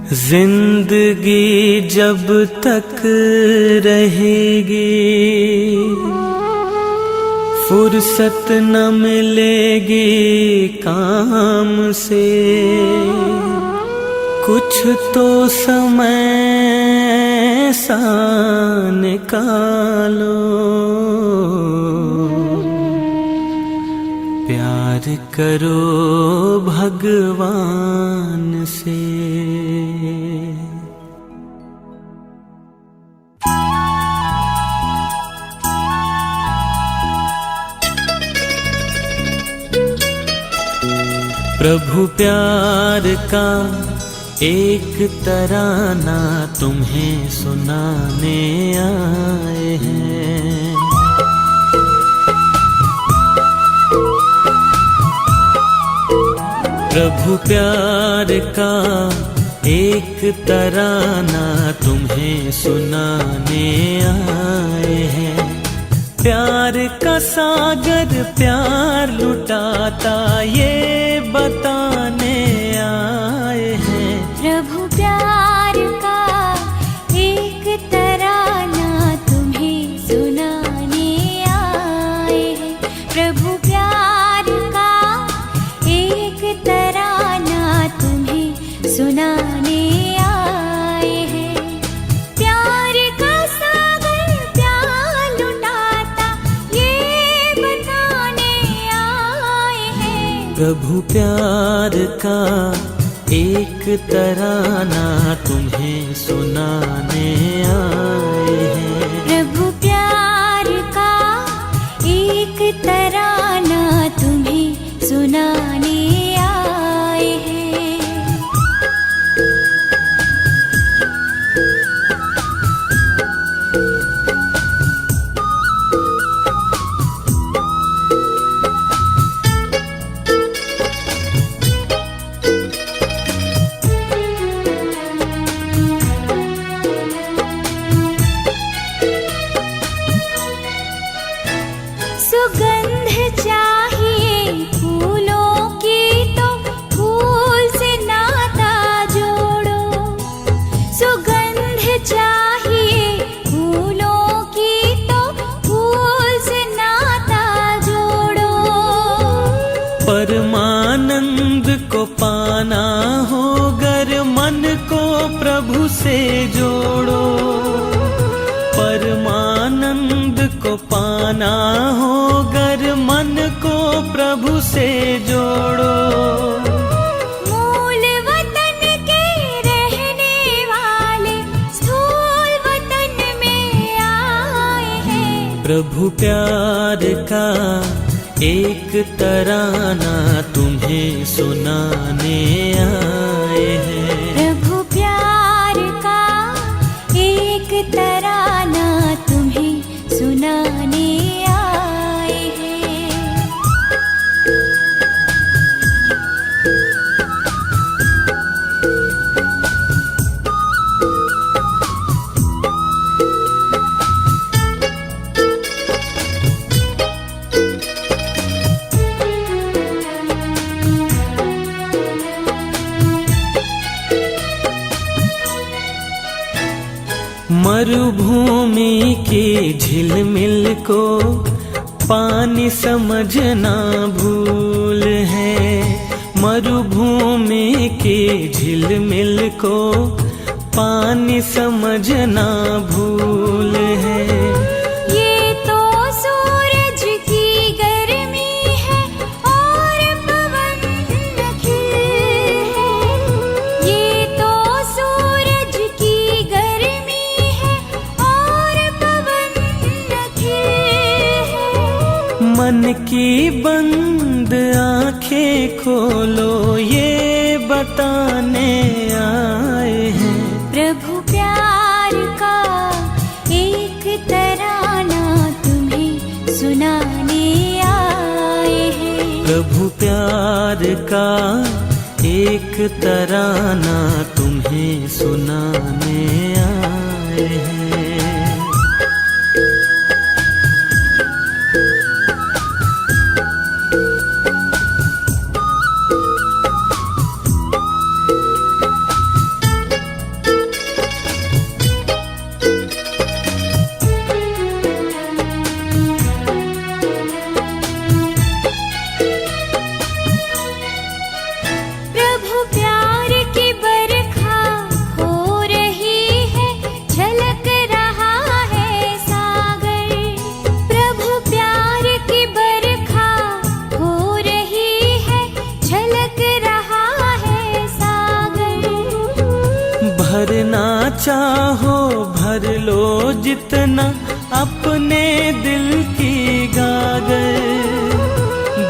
जिंदगी जब तक रहेगी फुर्सत न मिलेगी काम से, कुछ तो समय सा निकालो, प्यार करो भगवान से। प्रभु प्यार का एक तराना तुम्हें सुनाने आए हैं। प्रभु प्यार का एक तराना तुम्हें सुनाने आए हैं। प्यार का सागर प्यार लुटाता ये बताने आए हैं। प्रभु प्यार का एक तराना तुम्हें सुनाने आए हैं। प्रभु प्यार का एक तराना तुम्हें सुनाने आए हैं। प्यार का सागर प्यार लुटाता ये बताने आए हैं। प्रभु प्यार का एक तराना तुम्हें सुनाने आए हैं। प्रभु प्यार का एक तराना तुम्हें सुनाने आए हैं। सुगंध चाहिए फूलों की तो फूल से नाता जोड़ो। सुगंध चाहिए फूलों की तो फूल से नाता जोड़ो। परमानंद को पाना हो गर मन को प्रभु से जोड़ो। परमानंद को पाना हो गर मन को प्रभु से जोड़ो। मूल वतन के रहने वाले प्रभु प्यार का एक तराना तुम्हें सुनाने आए हैं। प्रभु प्यार का एक तराना तुम्हें सुनाने आए हैं। मरुभूमि की झिलमिल को पानी समझना भूल है। मरुभूमि की झिलमिल को पानी समझना भूल है। ये तो सूरज की गर्मी है और पवन नखिल है। ये तो सूरज की गर्मी है और पवन नखिल है। मन की बंद आंखें खोलो ये बताने आए हैं। प्रभु प्यार का एक तराना तुम्हें सुनाने आए हैं। प्रभु प्यार का एक तराना तुम्हें सुनाने आए हैं। प्रभु प्यार की बरखा हो रही है, झलक रहा है सागर। प्रभु प्यार की बरखा हो रही है, झलक रहा है सागर। भरना चाहो भर लो जितना अपने दिल की गागर।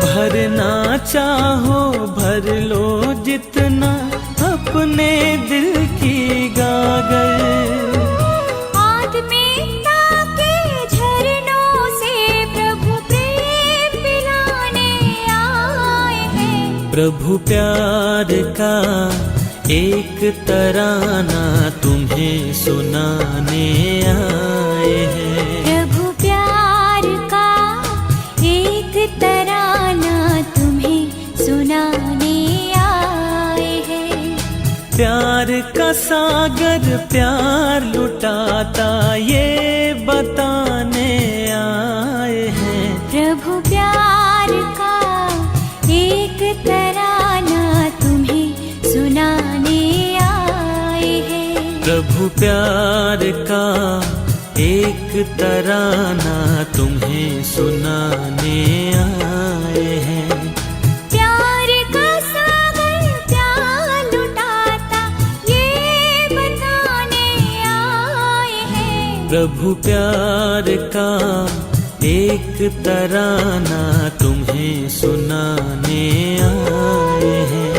भरना चाहो भर लो जितना अपने दिल की गागर। आत्मीयता के झरनों से प्रभु प्रेम पिलाने आए हैं। प्रभु प्यार का एक तराना तुम्हें सुनाने आए हैं। प्रभु प्यार का एक तराना तुम्हें सुनाने आए हैं। प्यार का सागर प्यार लुटाता ये बताने आए हैं। प्रभु प्यार का एक तराना तुम्हें सुनाने आए हैं। प्रभु प्यार का एक तराना तुम्हें सुनाने आए हैं। प्यार का सागर प्यार लुटाता ये बताने आए हैं। प्रभु प्यार का एक तराना तुम्हें सुनाने आए हैं।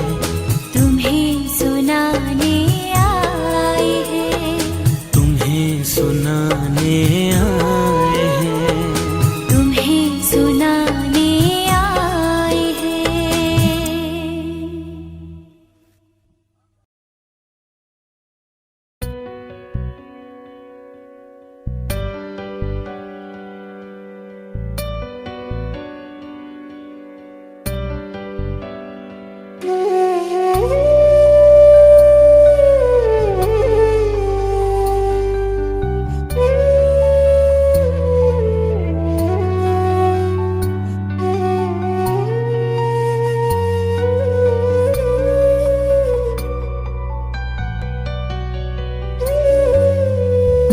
तुम्हें सुनाने आए हैं। तुम्हें सुनाने आए हैं। तुम्हें सुनाने आए हैं।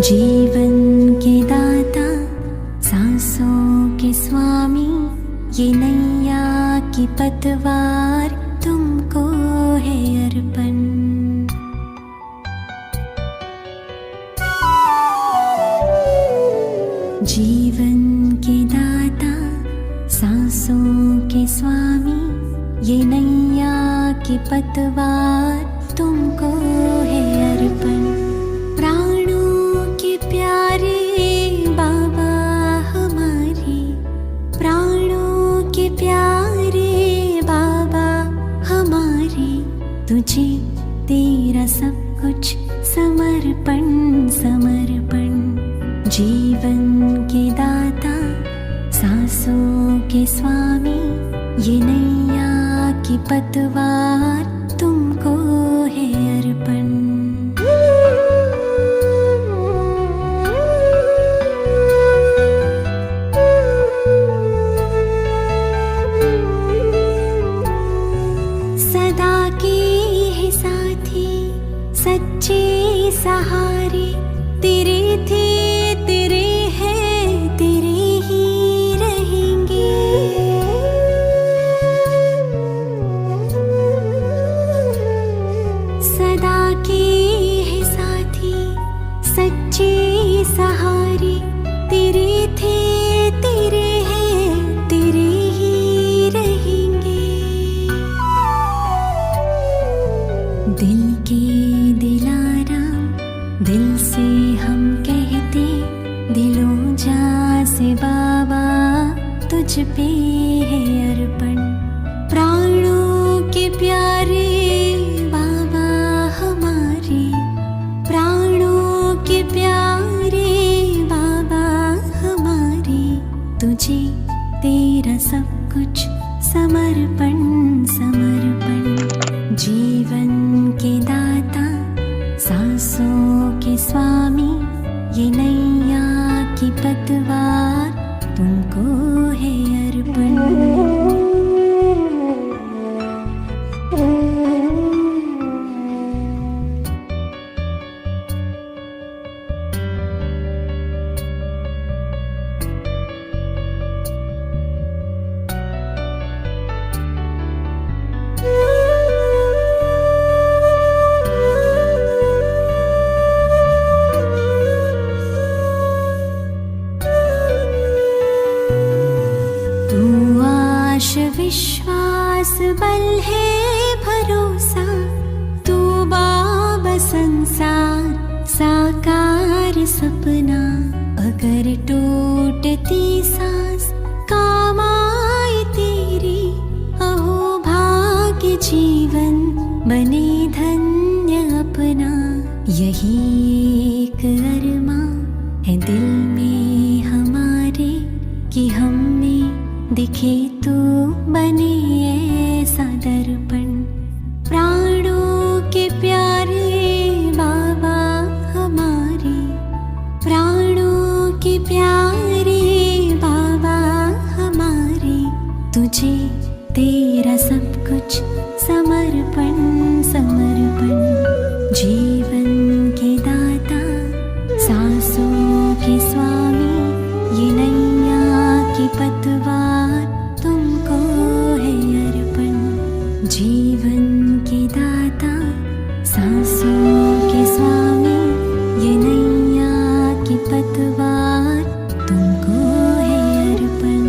जीवन के दाता सांसों के स्वामी, ये नैया की पतवार तुमको है अर्पण। जीवन के दाता सांसों के स्वामी ये नैया की पतवार तुमको है अर्पण। प्राणों के प्यारे बाबा हमारे, प्राणों के प्यारे बाबा हमारे, तुझे तेरा सब कुछ समर्पण समर्पण। जीवन के दाता सांसों के स्वामी ये नैया की पतवार तुमको है अर्पण। सदा के है साथी सच्चे सहारे, तेरे थे तेरे हैं तेरे ही रहेंगे। सदा के है साथी सच्चे सहारे, तेरे थे तेरे हैं तेरे ही रहेंगे। दिल के दिलारा दिल से हम कहते, दिलों जा से बाबा तुझ पे है अर्पण। प्राणों के प्यारे बाबा हमारे, प्राणों के प्यारे बाबा हमारे, तुझे तेरा सब कुछ समर्पण समर्पण। जीवन के दाता सांसों के स्वामी ये नैया की पतवार तुमको है अर्पण। विश्वास बल है भरोसा, तू बाबा संसार साकार सपना। अगर टूटती सांस काम आए तेरी, अहो भाग्य जीवन बने धन्य अपना। यही एक अरमा है दिल में हमारे कि हम में दिखे तो बने ऐसा दर्पण। प्राणों के प्यारे बाबा हमारे, प्राणों के प्यारे बाबा हमारे, तुझे तेरा सब कुछ समर्पण समर्पण। जीवन के दाता सांसों के स्वामी ये नैया की पतवार तुमको है अर्पण। जीवन के दाता सांसों के स्वामी ये नैया की पतवार तुमको है अर्पण।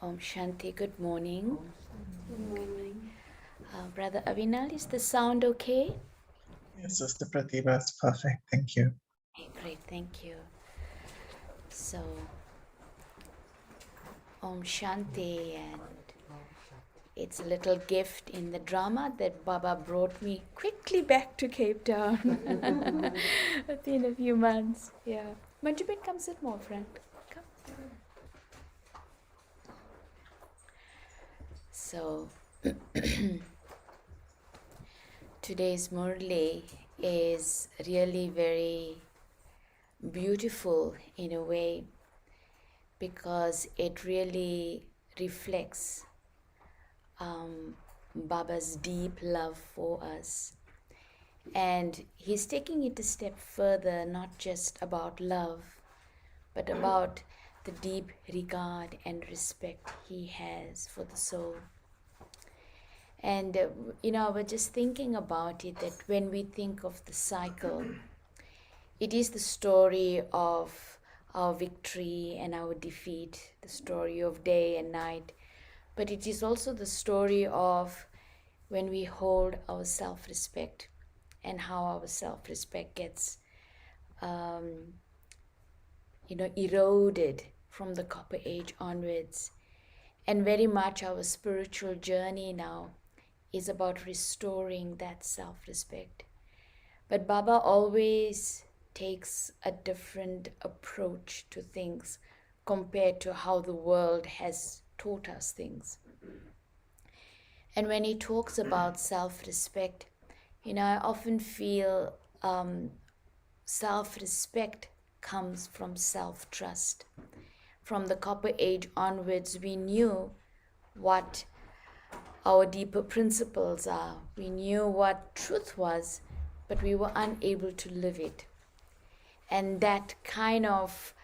Om Shanti, good morning. Good morning. Brother Avinal, is the sound okay? Yes, Sister Pratiba, it's perfect. Thank you. Okay, great, thank you. So, Om Shanti, and it's a little gift in the drama that Baba brought me quickly back to Cape Town within a few months. Yeah. Manjubin, come sit more, friend. Come. So, today's Murli is really very beautiful in a way because it really reflects Baba's deep love for us. And he's taking it a step further, not just about love, but about the deep regard and respect he has for the soul. And, I was just thinking about it, that when we think of the cycle, it is the story of our victory and our defeat, the story of day and night, but it is also the story of when we hold our self-respect and how our self-respect gets, eroded from the Copper Age onwards. And very much our spiritual journey now is about restoring that self-respect. But Baba always takes a different approach to things compared to how the world has taught us things. And when he talks about self-respect, I often feel self-respect comes from self-trust. From the Copper Age onwards, we knew what our deeper principles are. We knew what truth was, but we were unable to live it. And that kind of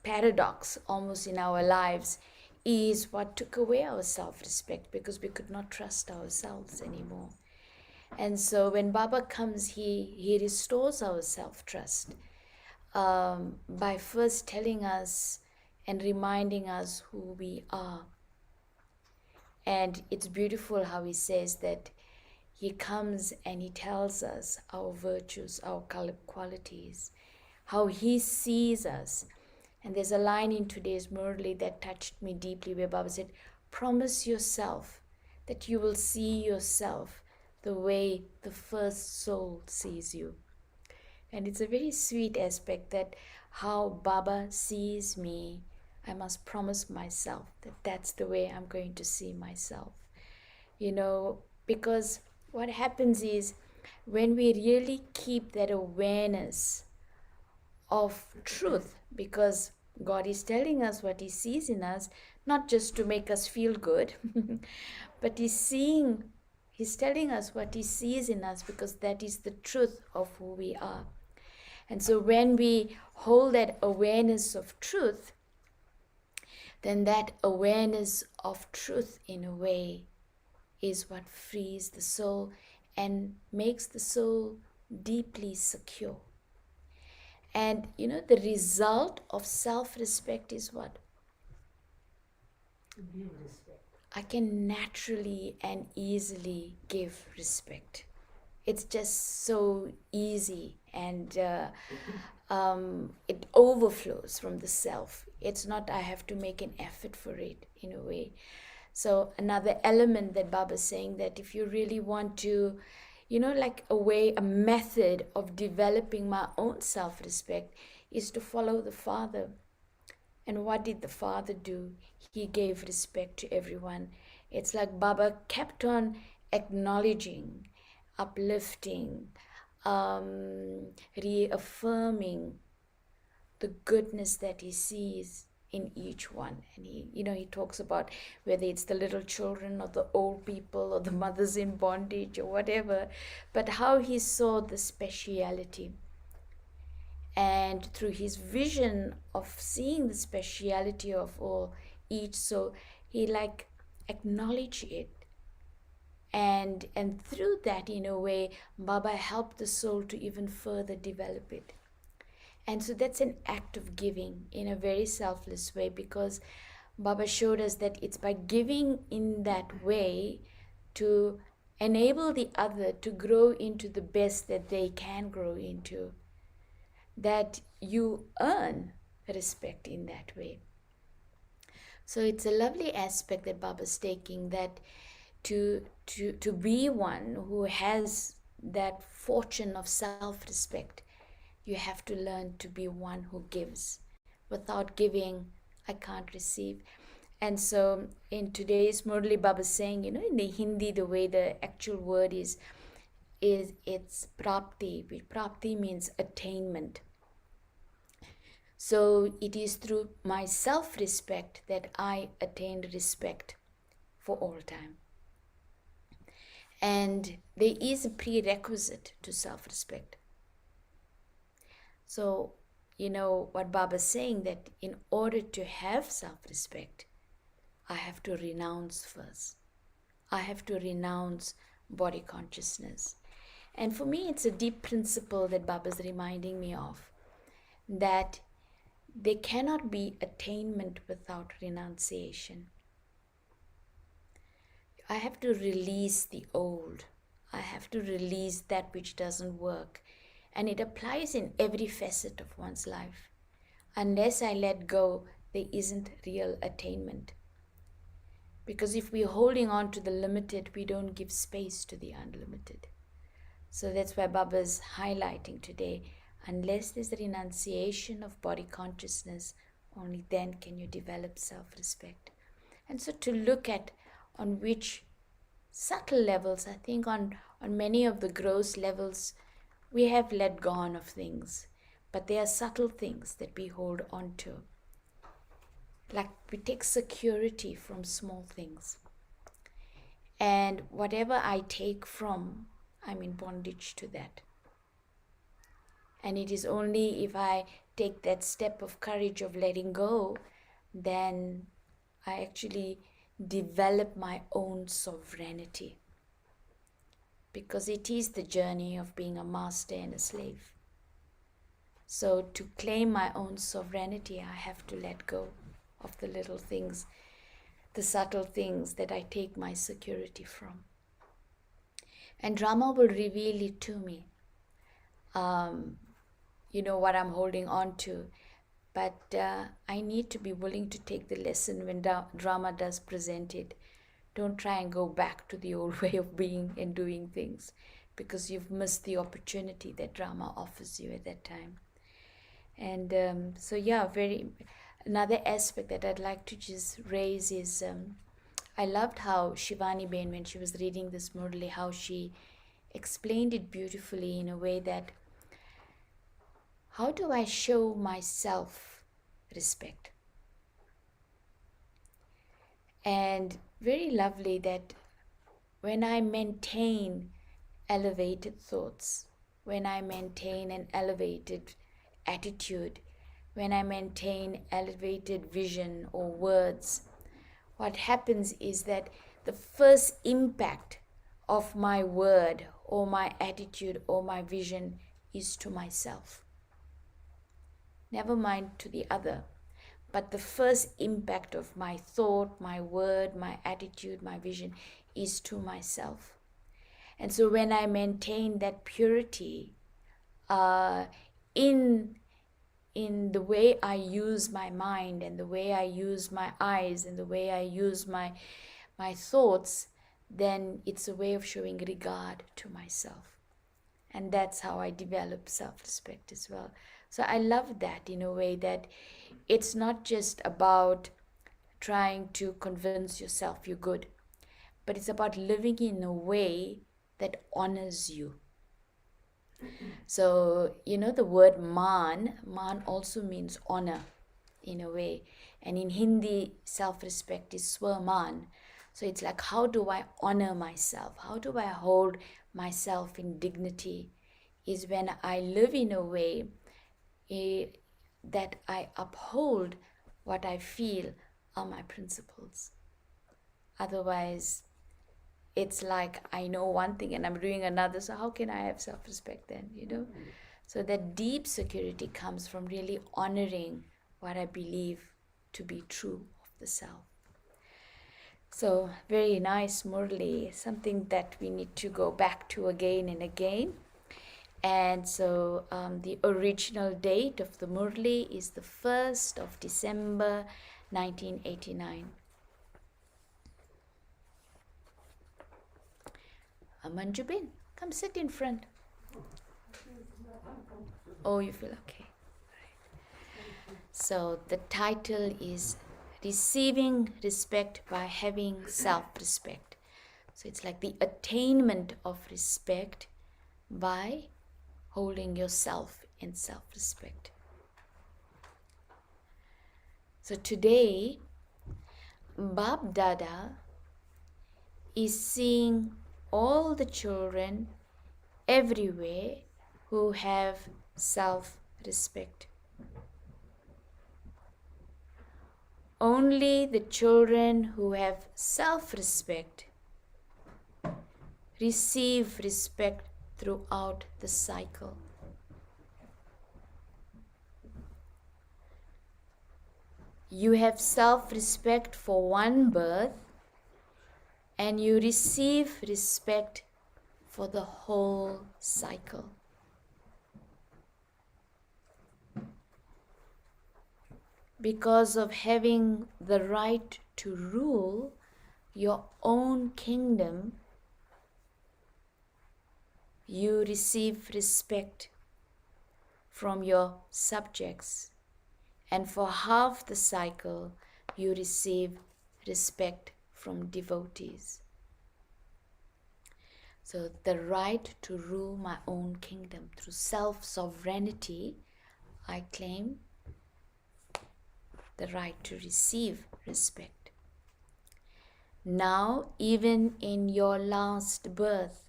paradox almost in our lives is what took away our self-respect, because we could not trust ourselves anymore. And so when Baba comes, he restores our self-trust by first telling us and reminding us who we are. And it's beautiful how he says that he comes and he tells us our virtues, our qualities, how he sees us. And there's a line in today's Murli that touched me deeply, where Baba said, promise yourself that you will see yourself the way the first soul sees you. And it's a very sweet aspect that how Baba sees me, I must promise myself that that's the way I'm going to see myself. Because what happens is when we really keep that awareness of truth, because God is telling us what he sees in us, not just to make us feel good, but he's telling us what he sees in us because that is the truth of who we are. And so when we hold that awareness of truth, then that awareness of truth in a way is what frees the soul and makes the soul deeply secure. And the result of self-respect is what? I can naturally and easily give respect. It's just so easy, and it overflows from the self. It's not I have to make an effort for it in a way. So another element that Baba is saying, that if you really want to, a method of developing my own self-respect is to follow the Father. And what did the Father do? He gave respect to everyone. It's like Baba kept on acknowledging, uplifting, reaffirming the goodness that he sees in each one. And he talks about whether it's the little children or the old people or the mothers in bondage or whatever, but how he saw the speciality. And through his vision of seeing the speciality of each soul, he acknowledged it. And through that, in a way, Baba helped the soul to even further develop it. And so that's an act of giving in a very selfless way, because Baba showed us that it's by giving in that way to enable the other to grow into the best that they can grow into, that you earn respect in that way. So it's a lovely aspect that Baba's taking, that to be one who has that fortune of self-respect, you have to learn to be one who gives. Without giving, I can't receive. And so in today's Murli, Baba saying, in the Hindi, the way the actual word is it's prapti. Prapti means attainment. So it is through my self-respect that I attained respect for all time. And there is a prerequisite to self-respect. So, what Baba's saying, that in order to have self-respect, I have to renounce first. I have to renounce body consciousness. And for me, it's a deep principle that Baba's reminding me of, that there cannot be attainment without renunciation. I have to release the old. I have to release that which doesn't work. And it applies in every facet of one's life. Unless I let go, there isn't real attainment. Because if we're holding on to the limited, we don't give space to the unlimited. So that's why Baba's highlighting today, unless there's a renunciation of body consciousness, only then can you develop self-respect. And so to look at on which subtle levels, I think on many of the gross levels, we have let go of things, but there are subtle things that we hold on to. Like we take security from small things. And whatever I take from, I'm in bondage to that. And it is only if I take that step of courage of letting go, then I actually develop my own sovereignty. Because it is the journey of being a master and a slave. So to claim my own sovereignty, I have to let go of the little things, the subtle things that I take my security from. And Rama will reveal it to me. What I'm holding on to. But I need to be willing to take the lesson when drama does present it. Don't try and go back to the old way of being and doing things, because you've missed the opportunity that drama offers you at that time. And another aspect that I'd like to just raise is, I loved how Shivani Ben, when she was reading this Murli, how she explained it beautifully in a way that, how do I show myself respect? And very lovely that when I maintain elevated thoughts, when I maintain an elevated attitude, when I maintain elevated vision or words, what happens is that the first impact of my word or my attitude or my vision is to myself. Never mind to the other, but the first impact of my thought, my word, my attitude, my vision is to myself. And so when I maintain that purity in the way I use my mind and the way I use my eyes and the way I use my thoughts, then it's a way of showing regard to myself. And that's how I develop self-respect as well. So I love that, in a way that it's not just about trying to convince yourself you're good, but it's about living in a way that honors you. So, the word man also means honor in a way. And in Hindi, self-respect is swaman. So it's like, how do I honor myself? How do I hold myself in dignity? Is when I live in a way that I uphold what I feel are my principles. Otherwise, it's like I know one thing and I'm doing another, so how can I have self-respect then, So that deep security comes from really honoring what I believe to be true of the self. So, very nice Murli, something that we need to go back to again and again. And so, the original date of the Murli is the 1st of December 1989. Manjubin, come sit in front. Oh, you feel okay. So, the title is Receiving Respect by Having Self-Respect. So, it's like the attainment of respect by holding yourself in self-respect. So today, Bab Dada is seeing all the children everywhere who have self-respect. Only the children who have self-respect receive respect throughout the cycle. You have self-respect for one birth and you receive respect for the whole cycle. Because of having the right to rule your own kingdom, you receive respect from your subjects, and for half the cycle you receive respect from devotees. So the right to rule my own kingdom through self-sovereignty, I claim the right to receive respect. Now, even in your last birth,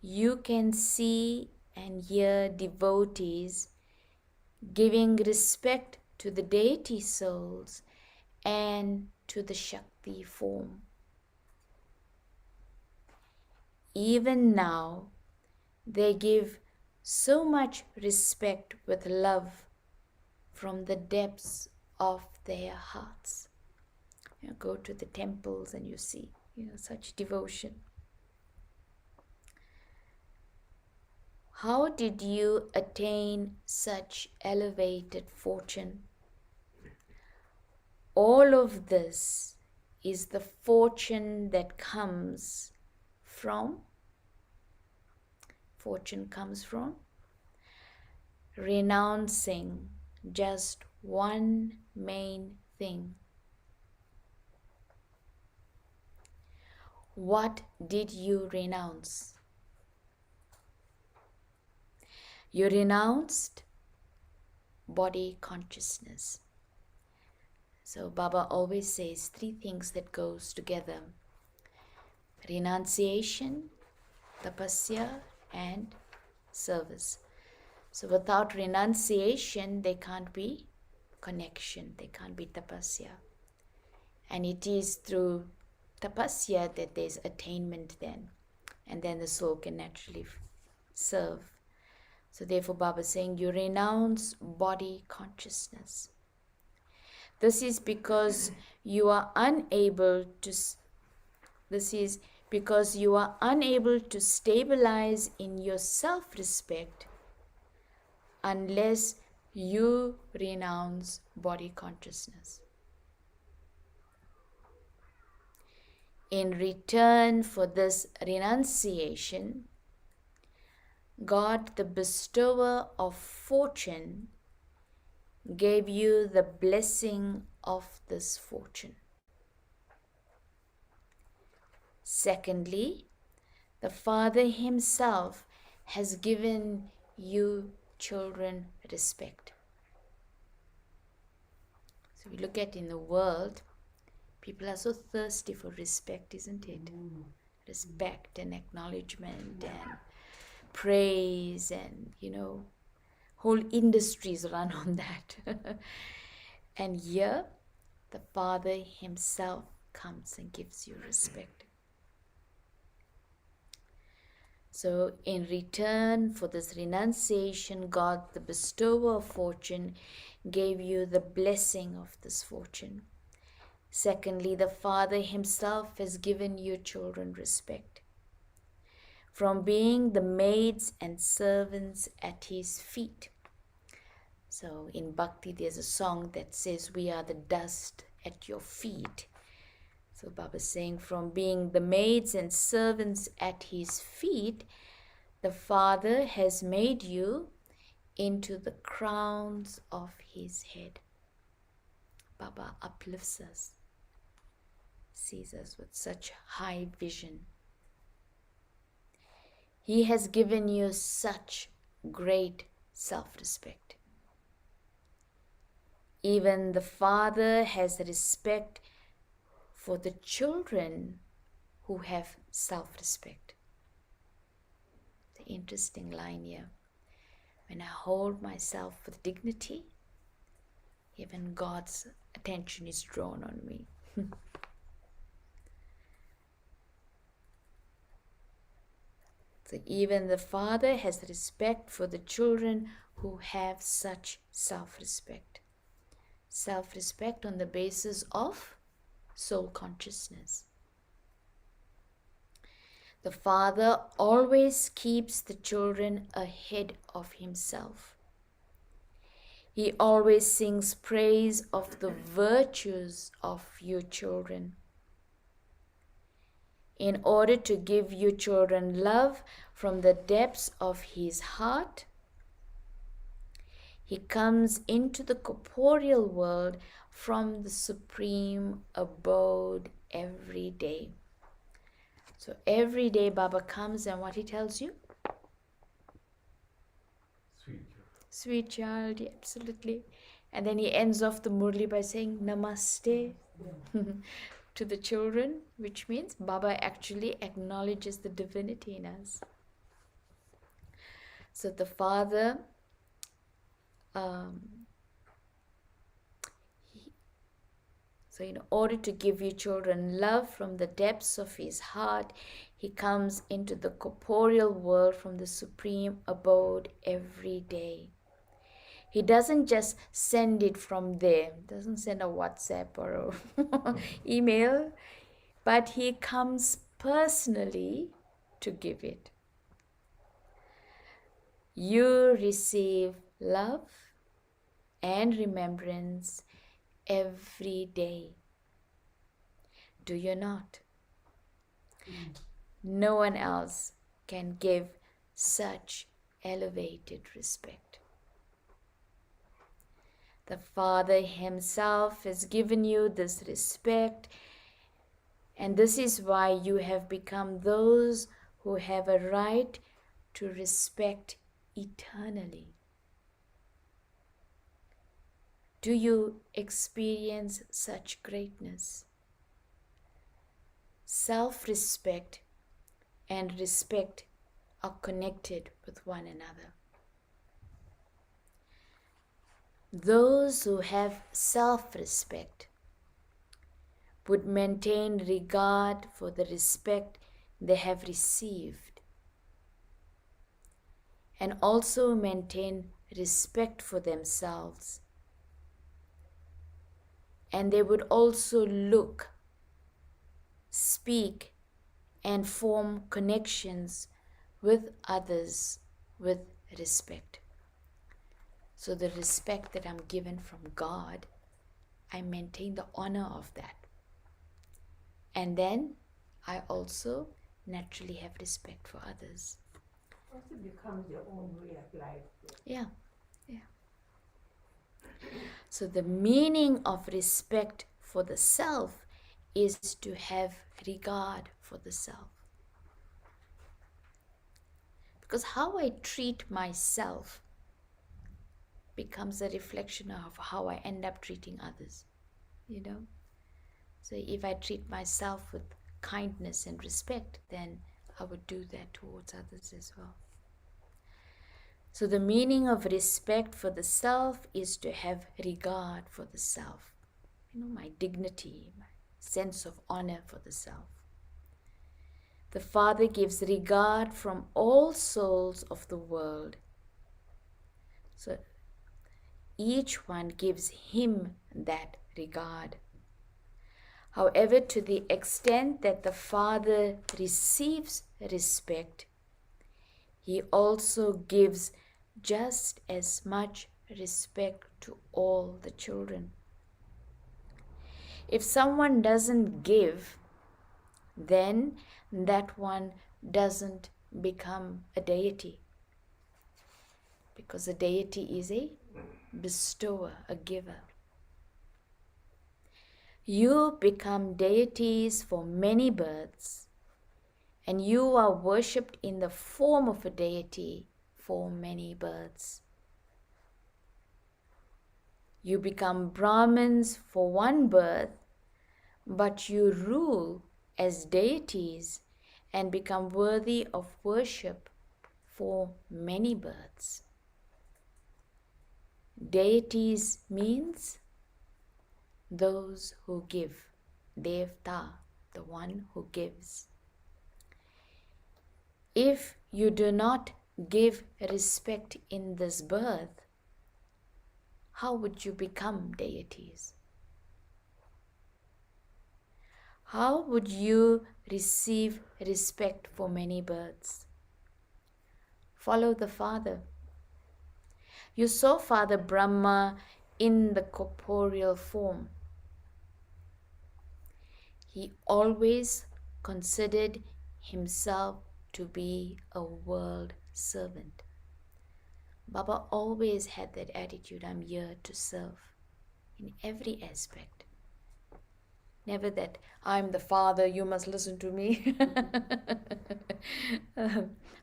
you can see and hear devotees giving respect to the deity souls and to the Shakti form. Even now, they give so much respect with love from the depths of their hearts. You go to the temples and you see, such devotion. How did you attain such elevated fortune? All of this is the fortune that comes from renouncing just one main thing. What did you renounce? You renounced body consciousness. So Baba always says 3 things that goes together: renunciation, tapasya, and service. So without renunciation, there can't be connection, there can't be tapasya. And it is through tapasya that there's attainment then. And then the soul can naturally serve. So therefore Baba is saying you renounce body consciousness. This is because you are unable to stabilize in your self-respect unless you renounce body consciousness. In return for this renunciation, God, the bestower of fortune, gave you the blessing of this fortune. Secondly, the Father Himself has given you children respect. So we look at in the world, people are so thirsty for respect, isn't it? Respect and acknowledgement and praise and, whole industries run on that. And here, the Father Himself comes and gives you respect. So in return for this renunciation, God, the bestower of fortune, gave you the blessing of this fortune. Secondly, the Father Himself has given you children respect. From being the maids and servants at His feet. So in Bhakti, there's a song that says, we are the dust at your feet. So Baba's saying, from being the maids and servants at His feet, the Father has made you into the crowns of His head. Baba uplifts us, sees us with such high vision. He has given you such great self-respect. Even the Father has respect for the children who have self-respect. The interesting line here. When I hold myself with dignity, even God's attention is drawn on me. So even the Father has respect for the children who have such self-respect. Self-respect on the basis of soul consciousness. The Father always keeps the children ahead of Himself. He always sings praise of the virtues of your children. In order to give you children love from the depths of His heart, He comes into the corporeal world from the supreme abode every day. So every day Baba comes, and what he tells you? Sweet child, yeah, absolutely. And then he ends off the Murli by saying Namaste to the children, which means Baba actually acknowledges the divinity in us. So the Father, so in order to give you children love from the depths of His heart, He comes into the corporeal world from the supreme abode every day. He doesn't just send it from there, doesn't send a WhatsApp or a email, but He comes personally to give it. You receive love and remembrance every day. Do you not? No one else can give such elevated respect. The Father Himself has given you this respect, and this is why you have become those who have a right to respect eternally. Do you experience such greatness? Self-respect and respect are connected with one another. Those who have self-respect would maintain regard for the respect they have received, and also maintain respect for themselves. And they would also look, speak, and form connections with others with respect. So the respect that I'm given from God, I maintain the honor of that. And then I also naturally have respect for others. Also becomes your own way of life. Yeah. So the meaning of respect for the self is to have regard for the self. Because how I treat myself becomes a reflection of how I end up treating others, So if I treat myself with kindness and respect, then I would do that towards others as well. So the meaning of respect for the self is to have regard for the self. My dignity, my sense of honor for the self. The Father gives regard from all souls of the world. So each one gives Him that regard. However, to the extent that the Father receives respect, He also gives just as much respect to all the children. If someone doesn't give, then that one doesn't become a deity. Because a deity is a bestower, a giver. You become deities for many births, and you are worshipped in the form of a deity for many births. You become Brahmins for one birth, but you rule as deities and become worthy of worship for many births. Deities means those who give. Devta, the one who gives. If you do not give respect in this birth, how would you become deities? How would you receive respect for many births? Follow the Father. You saw Father Brahma in the corporeal form. He always considered himself to be a world servant. Baba always had that attitude, I'm here to serve in every aspect. Never that, I'm the father, you must listen to me.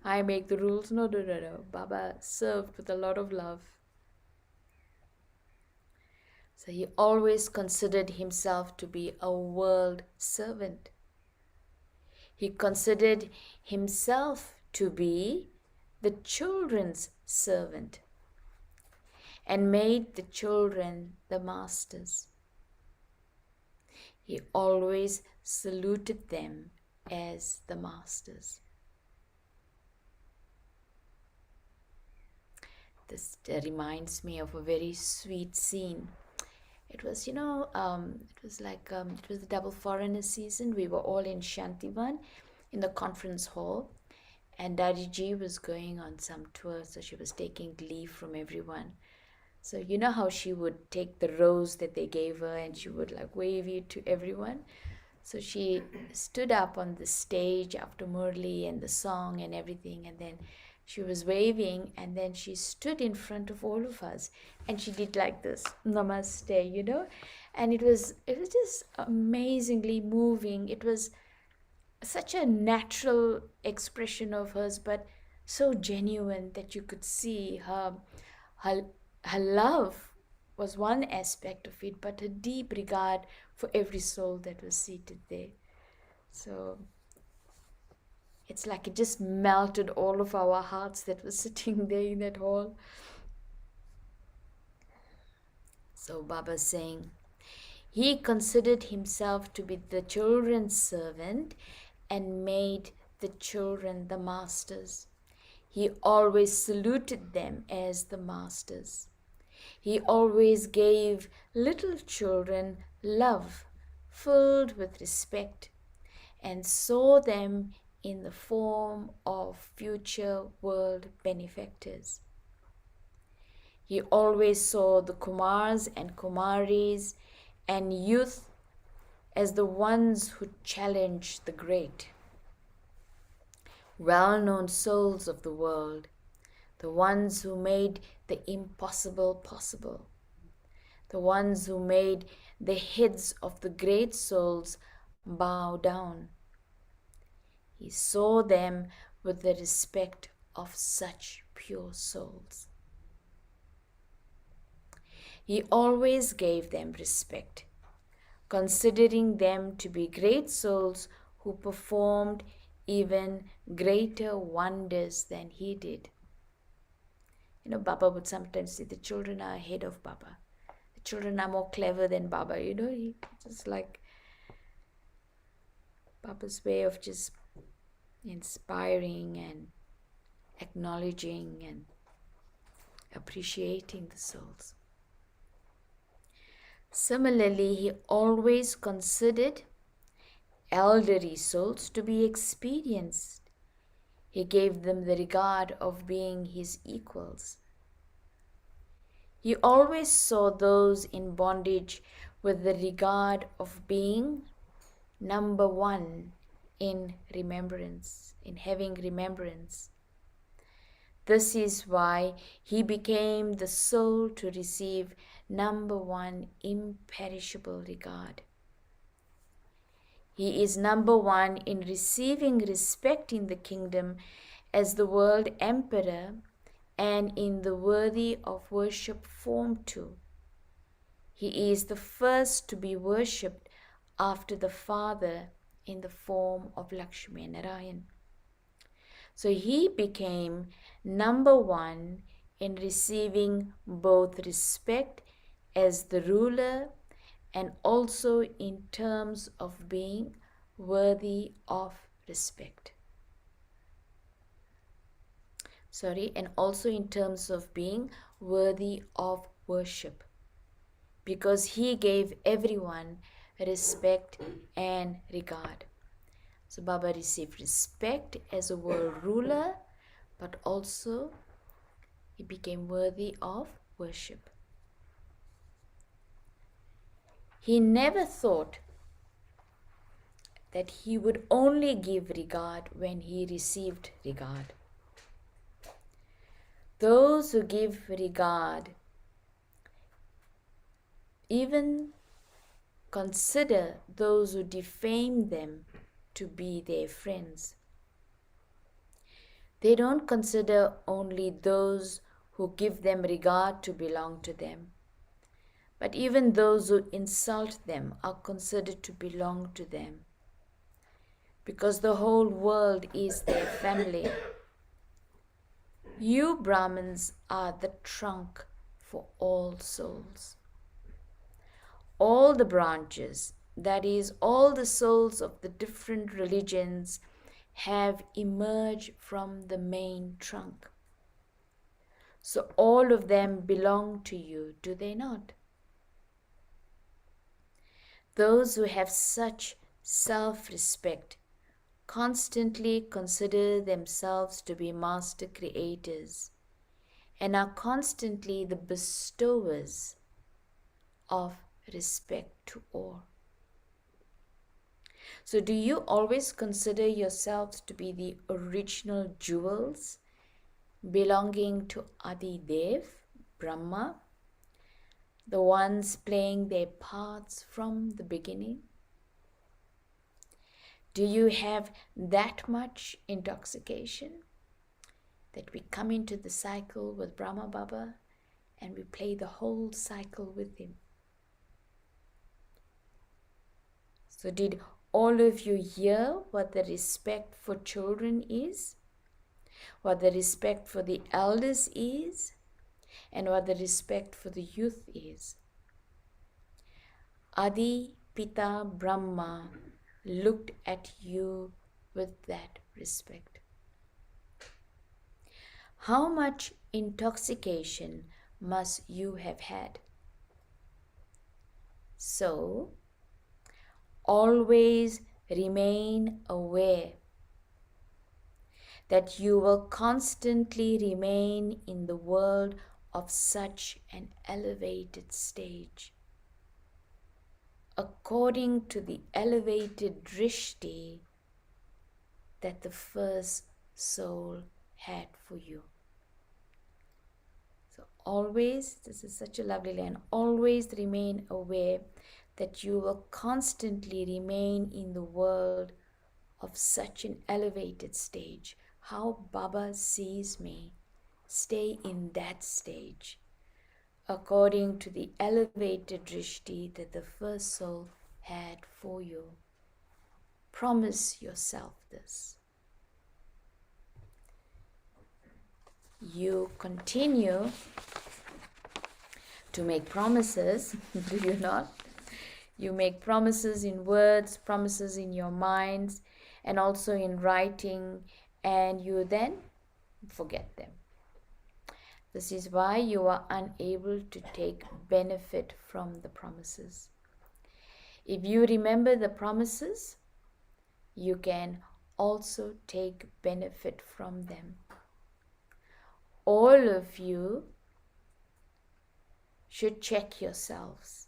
I make the rules. No. Baba served with a lot of love. So he always considered himself to be a world servant. He considered himself to be the children's servant and made the children the masters. He always saluted them as the masters. This reminds me of a very sweet scene. It was, it was the double foreigner season. We were all in Shantivan in the conference hall, and Daddy Ji was going on some tour, so she was taking leave from everyone. So you know how she would take the rose that they gave her and she would wave it to everyone. So she stood up on the stage after Murli and the song and everything, and then she was waving, and then she stood in front of all of us and she did like this, namaste, and it was just amazingly moving. It was such a natural expression of hers, but so genuine that you could see her love was one aspect of it, but her deep regard for every soul that was seated there. So it's like it just melted all of our hearts that were sitting there in that hall. So Baba's saying, he considered himself to be the children's servant and made the children the masters. He always saluted them as the masters. He always gave little children love filled with respect and saw them in the form of future world benefactors. He always saw the Kumars and Kumaris and youth as the ones who challenged the great, well-known souls of the world, the ones who made the impossible possible, the ones who made the heads of the great souls bow down. He saw them with the respect of such pure souls. He always gave them respect, considering them to be great souls who performed even greater wonders than he did. Baba would sometimes say the children are ahead of Baba. The children are more clever than Baba. He just like Baba's way of just inspiring and acknowledging and appreciating the souls. Similarly, he always considered elderly souls to be experienced. He gave them the regard of being his equals. He always saw those in bondage with the regard of being number one in remembrance, in having remembrance. This is why he became the soul to receive number one imperishable regard. He is number one in receiving respect in the kingdom as the world emperor and in the worthy of worship form too. He is the first to be worshipped after the Father in the form of Lakshmi Narayan. So he became number one in receiving both respect as the ruler and also in terms of being worthy of respect. And also in terms of being worthy of worship, because he gave everyone respect and regard. So Baba received respect as a world ruler, but also he became worthy of worship. He never thought that he would only give regard when he received regard. Those who give regard even consider those who defame them to be their friends. They don't consider only those who give them regard to belong to them, but even those who insult them are considered to belong to them, because the whole world is their family. You Brahmins are the trunk for all souls. All the branches, that is, all the souls of the different religions, have emerged from the main trunk. So all of them belong to you, do they not? Those who have such self-respect constantly consider themselves to be master creators and are constantly the bestowers of respect to all. So do you always consider yourselves to be the original jewels belonging to Adi Dev, Brahma, the ones playing their parts from the beginning? Do you have that much intoxication that we come into the cycle with Brahma Baba and we play the whole cycle with him? So did all of you hear what the respect for children is, what the respect for the elders is, and what the respect for the youth is? Adi Pita Brahma looked at you with that respect. How much intoxication must you have had? So, always remain aware that you will constantly remain in the world of such an elevated stage, according to the elevated drishti that the first soul had for you. So always, this is such a lovely line, always remain aware that you will constantly remain in the world of such an elevated stage. How Baba sees me, stay in that stage, according to the elevated drishti that the first soul had for you. Promise yourself this. You continue to make promises, do you not? You make promises in words, promises in your minds, and also in writing, and you then forget them. This is why you are unable to take benefit from the promises. If you remember the promises, you can also take benefit from them. All of you should check yourselves.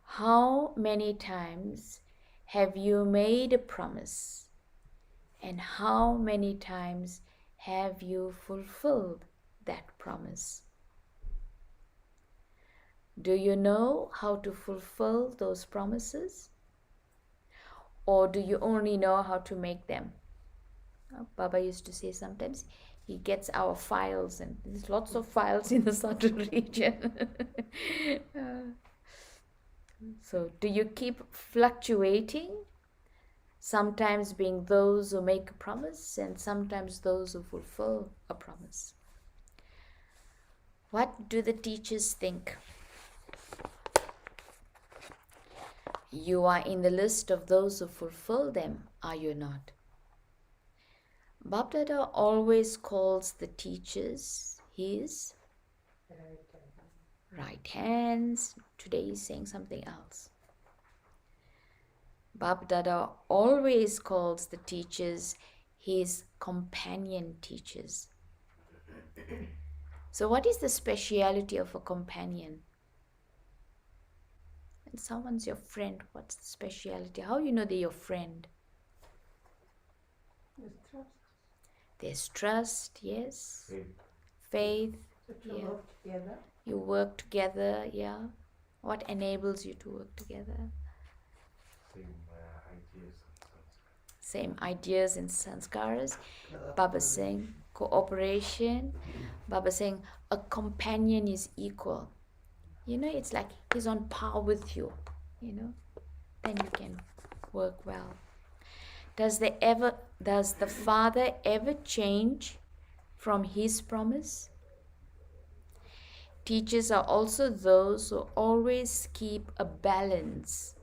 How many times have you made a promise, and how many times have you fulfilled that promise? Do you know how to fulfill those promises? Or do you only know how to make them? Baba used to say sometimes he gets our files, and there's lots of files in the southern region. So do you keep fluctuating? Sometimes being those who make a promise, and sometimes those who fulfill a promise. What do the teachers think? You are in the list of those who fulfill them, are you not? Bapdada always calls the teachers his right hands. Today he's saying something else. Bapdada always calls the teachers his companion teachers. So what is the speciality of a companion? When someone's your friend, what's the speciality? How you know they're your friend? There's trust. There's trust, yes. Faith. Faith, That you yeah. work together. You work together, yeah. What enables you to work together? Same ideas and sense. Same ideas and sanskaras. Baba saying cooperation. Baba saying a companion is equal. You know, it's like he's on par with you, you know. Then you can work well. Does the father ever change from his promise? Teachers are also those who always keep a balance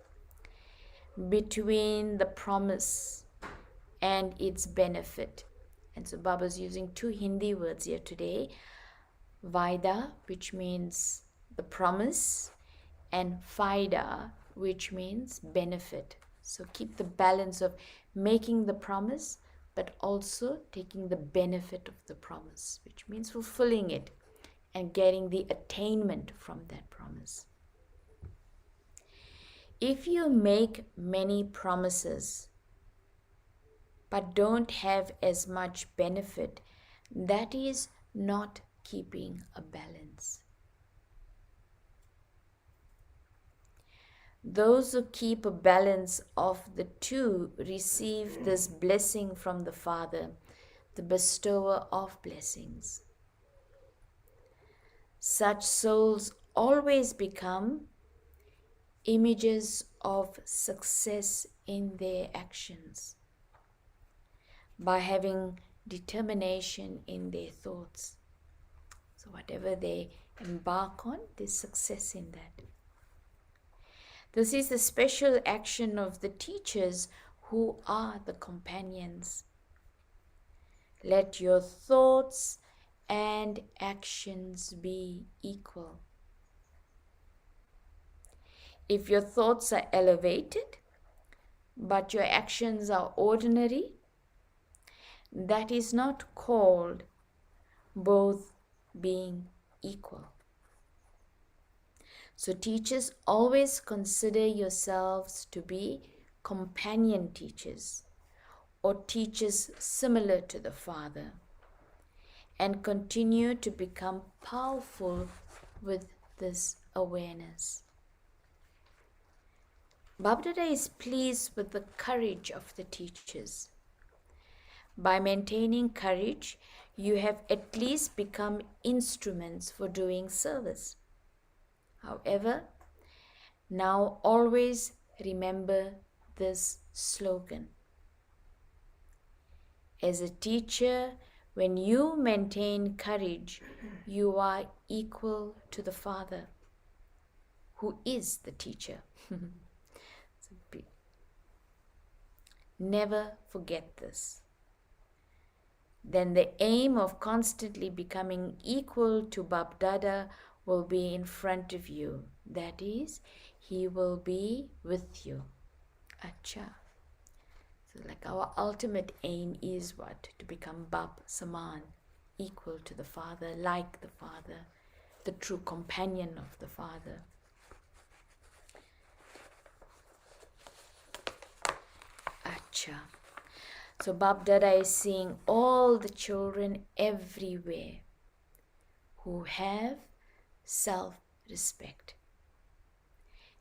between the promise and its benefit. And so Baba's using two Hindi words here today. Vaida, which means the promise, and faida, which means benefit. So keep the balance of making the promise, but also taking the benefit of the promise, which means fulfilling it and getting the attainment from that promise. If you make many promises but don't have as much benefit, that is not keeping a balance. Those who keep a balance of the two receive this blessing from the Father, the bestower of blessings. Such souls always become images of success in their actions by having determination in their thoughts. So whatever they embark on, there's success in that. This is the special action of the teachers who are the companions. Let your thoughts and actions be equal. If your thoughts are elevated, but your actions are ordinary, that is not called both being equal. So teachers, always consider yourselves to be companion teachers or teachers similar to the Father, and continue to become powerful with this awareness. Babdada is pleased with the courage of the teachers. By maintaining courage, you have at least become instruments for doing service. However, now always remember this slogan. As a teacher, when you maintain courage, you are equal to the Father, who is the teacher. Never forget this. then the aim of constantly becoming equal to Bab Dada will be in front of you. That is, he will be with you. Acha. So like our ultimate aim is what? To become Bab Saman, equal to the Father, like the Father, the true companion of the Father. Acha. So Bab Dada is seeing all the children everywhere who have self-respect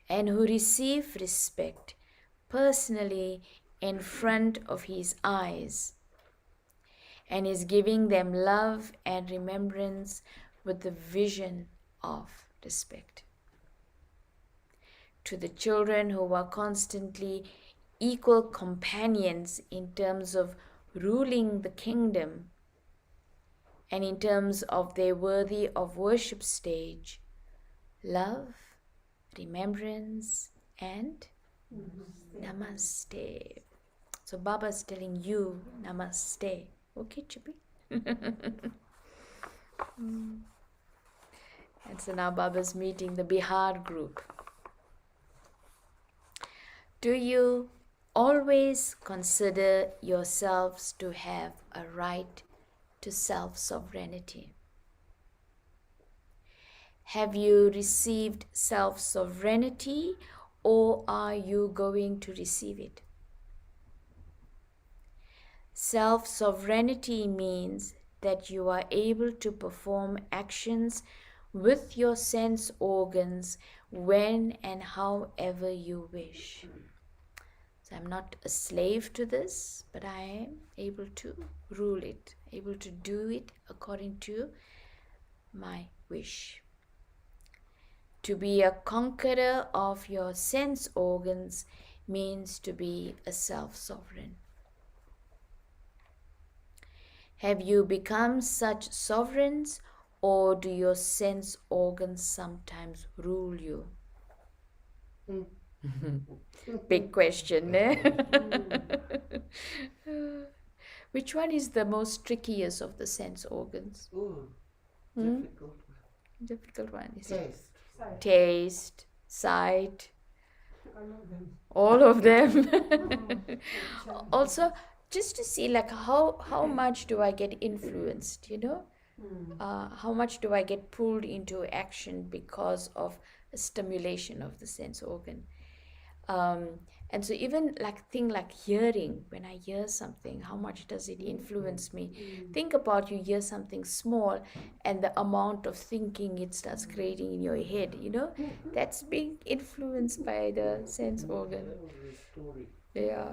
and who receive respect personally in front of his eyes, and is giving them love and remembrance with the vision of respect. To the children who are constantly equal companions in terms of ruling the kingdom and in terms of their worthy of worship stage, love, remembrance, and namaste. So Baba is telling you namaste. Okay, Chippy? And so now Baba's meeting the Bihar group. Do you always consider yourselves to have a right to self-sovereignty? Have you received self-sovereignty, or are you going to receive it? Self-sovereignty means that you are able to perform actions with your sense organs when and however you wish. So I'm not a slave to this, but I am able to rule it, able to do it according to my wish. To be a conqueror of your sense organs means to be a self-sovereign. Have you become such sovereigns, or do your sense organs sometimes rule you? Big question, eh? Which one is the most trickiest of the sense organs? Difficult. Difficult one, is Taste. it? Taste, sight, all of them. Also, just to see like how much do I get influenced, you know? How much do I get pulled into action because of a stimulation of the sense organ? And so even like thing like hearing, when I hear something, how much does it influence me? Think about, you hear something small and the amount of thinking it starts creating in your head, you know? That's being influenced by the sense organ. Yeah.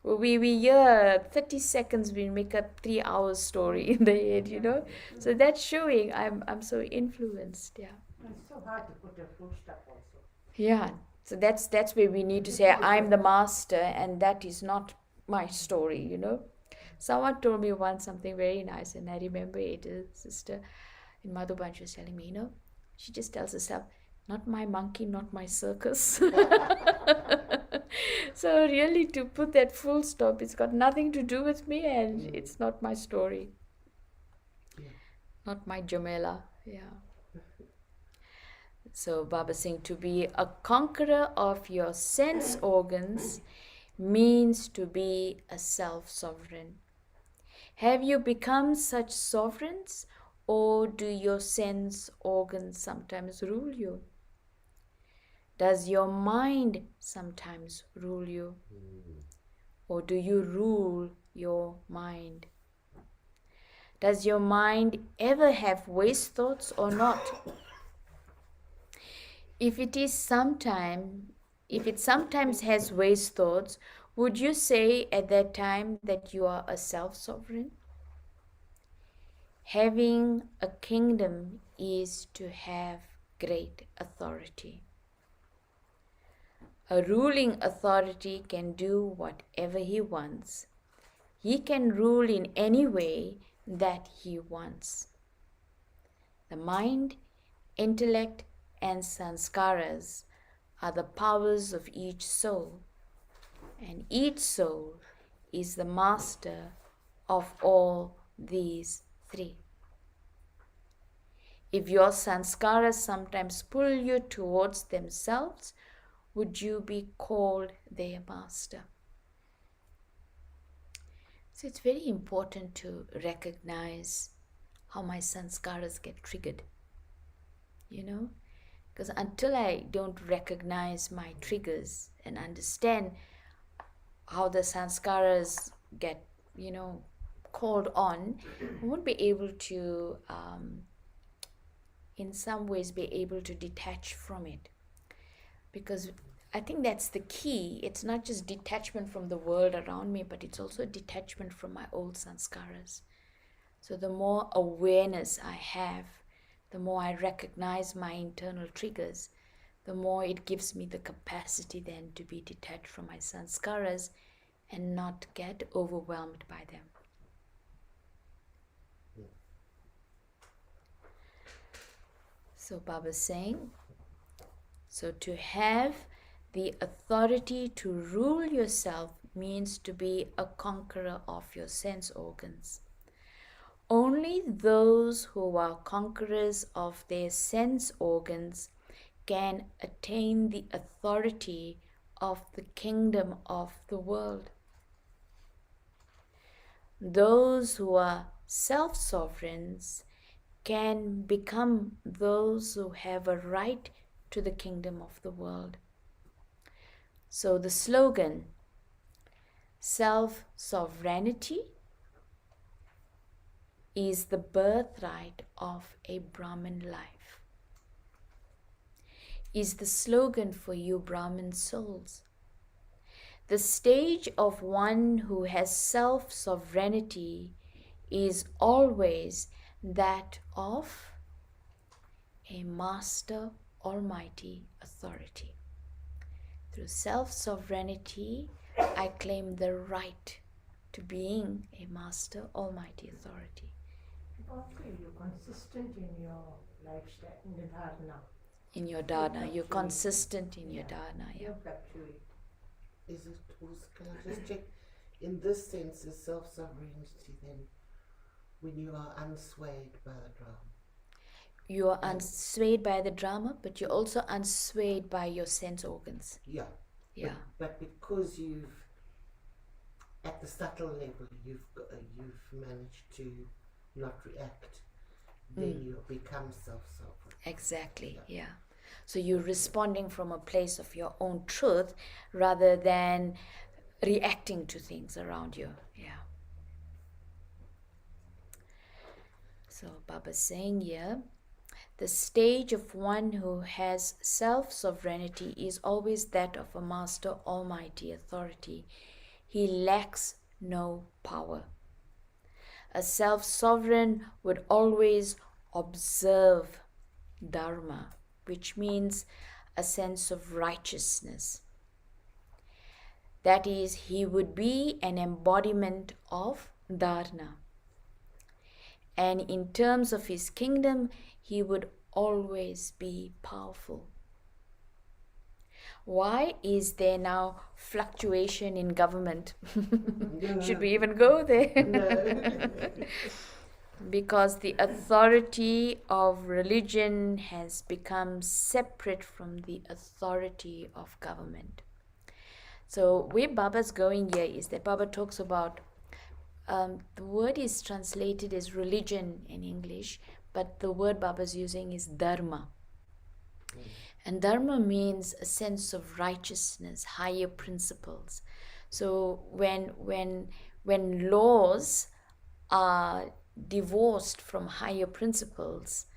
Well, we hear 30 seconds, we make a 3 hours story in the head, you know? So that's showing I'm so influenced, yeah. It's so hard to put a full stop also. Yeah. So that's where we need to say, I'm the master and that is not my story, you know. Someone told me once something very nice, and I remember it. A sister in Madhuban, she was telling me, you know, she just tells herself, not my monkey, not my circus. So really to put that full stop, it's got nothing to do with me and it's not my story. Not my Jamela, yeah. So Baba saying, to be a conqueror of your sense organs means to be a self-sovereign. Have you become such sovereigns, or do your sense organs sometimes rule you? Does your mind sometimes rule you? Or do you rule your mind? Does your mind ever have waste thoughts or not? If it sometimes has waste thoughts, would you say at that time that you are a self-sovereign? Having a kingdom is to have great authority. A ruling authority can do whatever he wants. He can rule in any way that he wants. The mind, intellect, and sanskaras are the powers of each soul, and each soul is the master of all these three. If your sanskaras sometimes pull you towards themselves, would you be called their master? So it's very important to recognize how my sanskaras get triggered, because until I don't recognize my triggers and understand how the sanskaras get, called on, I won't be able to, in some ways, be able to detach from it. Because I think that's the key. It's not just detachment from the world around me, but it's also detachment from my old sanskaras. So the more awareness I have, the more I recognize my internal triggers, the more it gives me the capacity then to be detached from my sanskaras and not get overwhelmed by them. So Baba's saying, so to have the authority to rule yourself means to be a conqueror of your sense organs. Only those who are conquerors of their sense organs can attain the authority of the kingdom of the world. Those who are self-sovereigns can become those who have a right to the kingdom of the world. So the slogan, self-sovereignty is the birthright of a Brahmin life, is the slogan for you Brahmin souls. The stage of one who has self-sovereignty is always that of a master almighty authority. Through self-sovereignty, I claim the right to being a master almighty authority. Okay, you're consistent in your lifestyle, in the dharana. In your dharana, you're consistent in your dharana. You Yeah. don't fluctuate. Is it also, can I just check? In this sense, is self-sovereignty then when you are unswayed by the drama? You are unswayed by the drama, but you're also unswayed by your sense organs. Yeah. Yeah. But because you've, at the subtle level, you've managed to not react, then you become self-sovereign. Exactly, yeah. So you're responding from a place of your own truth rather than reacting to things around you. Yeah. So Baba's saying here, the stage of one who has self-sovereignty is always that of a master almighty authority. He lacks no power. A self-sovereign would always observe dharma, which means a sense of righteousness. That is, he would be an embodiment of dharma. And in terms of his kingdom, he would always be powerful. Why is there now fluctuation in government? Should we even go there? No. Because the authority of religion has become separate from the authority of government. So where Baba's going here is that Baba talks about, the word is translated as religion in English, but the word Baba's using is dharma. And dharma means a sense of righteousness, higher principles. So when laws are divorced from higher principles,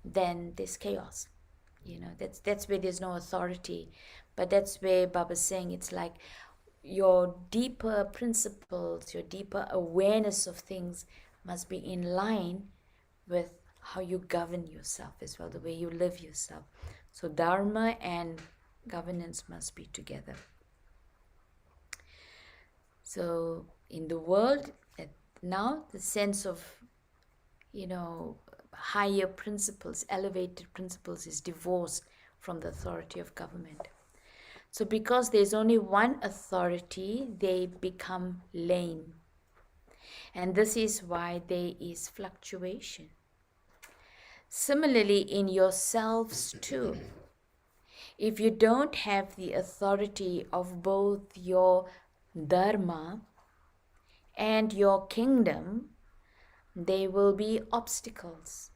then there's chaos. That's where there's no authority. But that's where Baba's saying it's like your deeper principles, your deeper awareness of things must be in line with how you govern yourself as well, the way you live yourself. So dharma and governance must be together. So in the world now, the sense of higher principles, elevated principles is divorced from the authority of government. So because there's only one authority, they become lame. And this is why there is fluctuation. Similarly, in yourselves too. If you don't have the authority of both your dharma and your kingdom, there will be obstacles.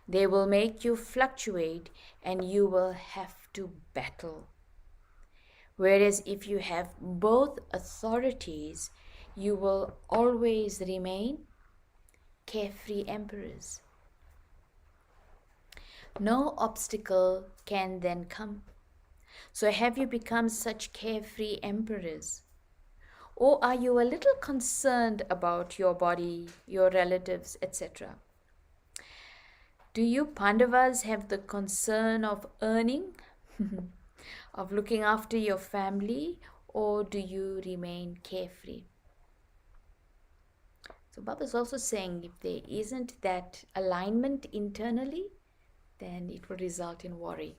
They will make you fluctuate and you will have to battle. Whereas if you have both authorities, you will always remain carefree emperors. No obstacle can then come. So have you become such carefree emperors? Or are you a little concerned about your body, your relatives, etc.? Do you Pandavas have the concern of earning, of looking after your family, or do you remain carefree? So Baba is also saying if there isn't that alignment internally, then it will result in worry.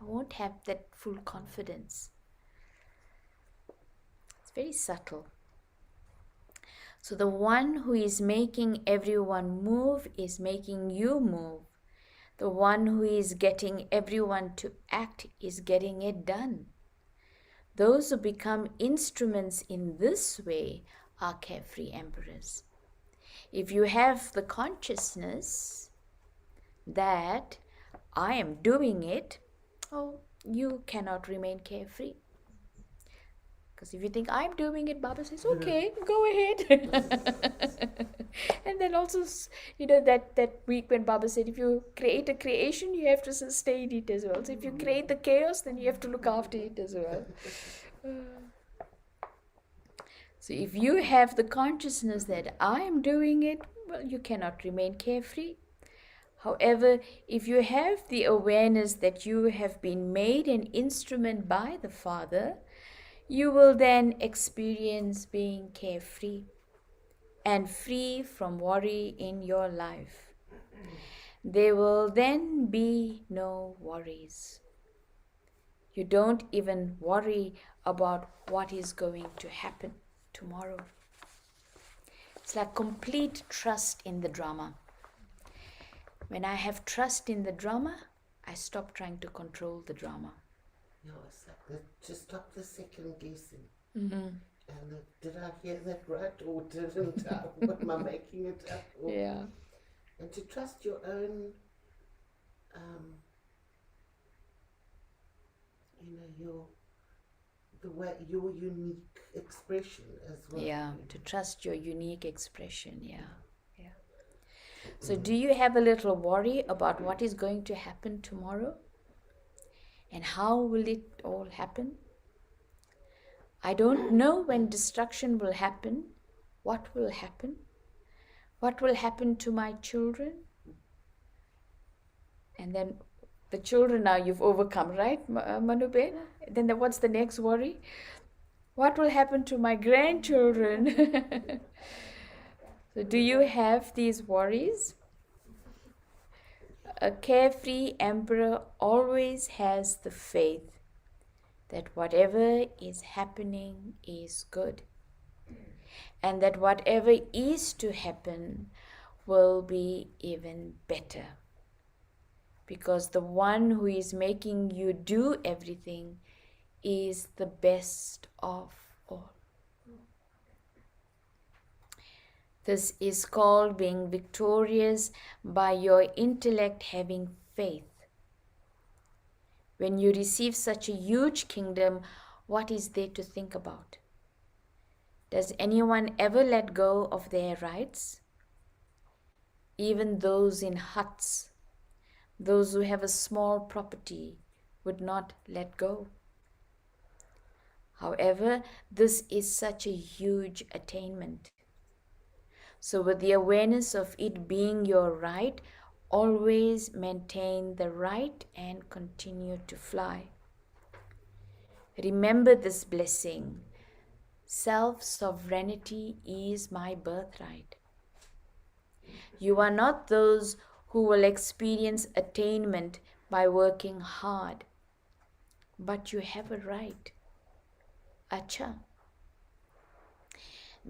I won't have that full confidence. It's very subtle. So the one who is making everyone move is making you move. The one who is getting everyone to act is getting it done. Those who become instruments in this way are carefree emperors. If you have the consciousness that I am doing it, you cannot remain carefree. Because if you think I'm doing it, Baba says, okay, go ahead. And then also, that week when Baba said, if you create a creation, you have to sustain it as well. So if you create the chaos, then you have to look after it as well. So if you have the consciousness that I am doing it, well, you cannot remain carefree. However, if you have the awareness that you have been made an instrument by the Father, you will then experience being carefree and free from worry in your life. There will then be no worries. You don't even worry about what is going to happen tomorrow. It's like complete trust in the drama. When I have trust in the drama, I stop trying to control the drama. No, it's like to stop the second guessing. Mm-hmm. And did I hear that right or didn't I? Am I making it up? Yeah. And to trust your own, your unique expression as well. Yeah, to trust your unique expression. Yeah. So do you have a little worry about what is going to happen tomorrow? And how will it all happen? I don't know when destruction will happen. What will happen? What will happen to my children? And then the children now you've overcome, right, Manube? Then what's the next worry? What will happen to my grandchildren? So do you have these worries? A carefree emperor always has the faith that whatever is happening is good, and that whatever is to happen will be even better, because the one who is making you do everything is the best of all. This is called being victorious by your intellect having faith. When you receive such a huge kingdom, what is there to think about? Does anyone ever let go of their rights? Even those in huts, those who have a small property, would not let go. However, this is such a huge attainment. So with the awareness of it being your right, always maintain the right and continue to fly. Remember this blessing. Self-sovereignty is my birthright. You are not those who will experience attainment by working hard, but you have a right. Acha.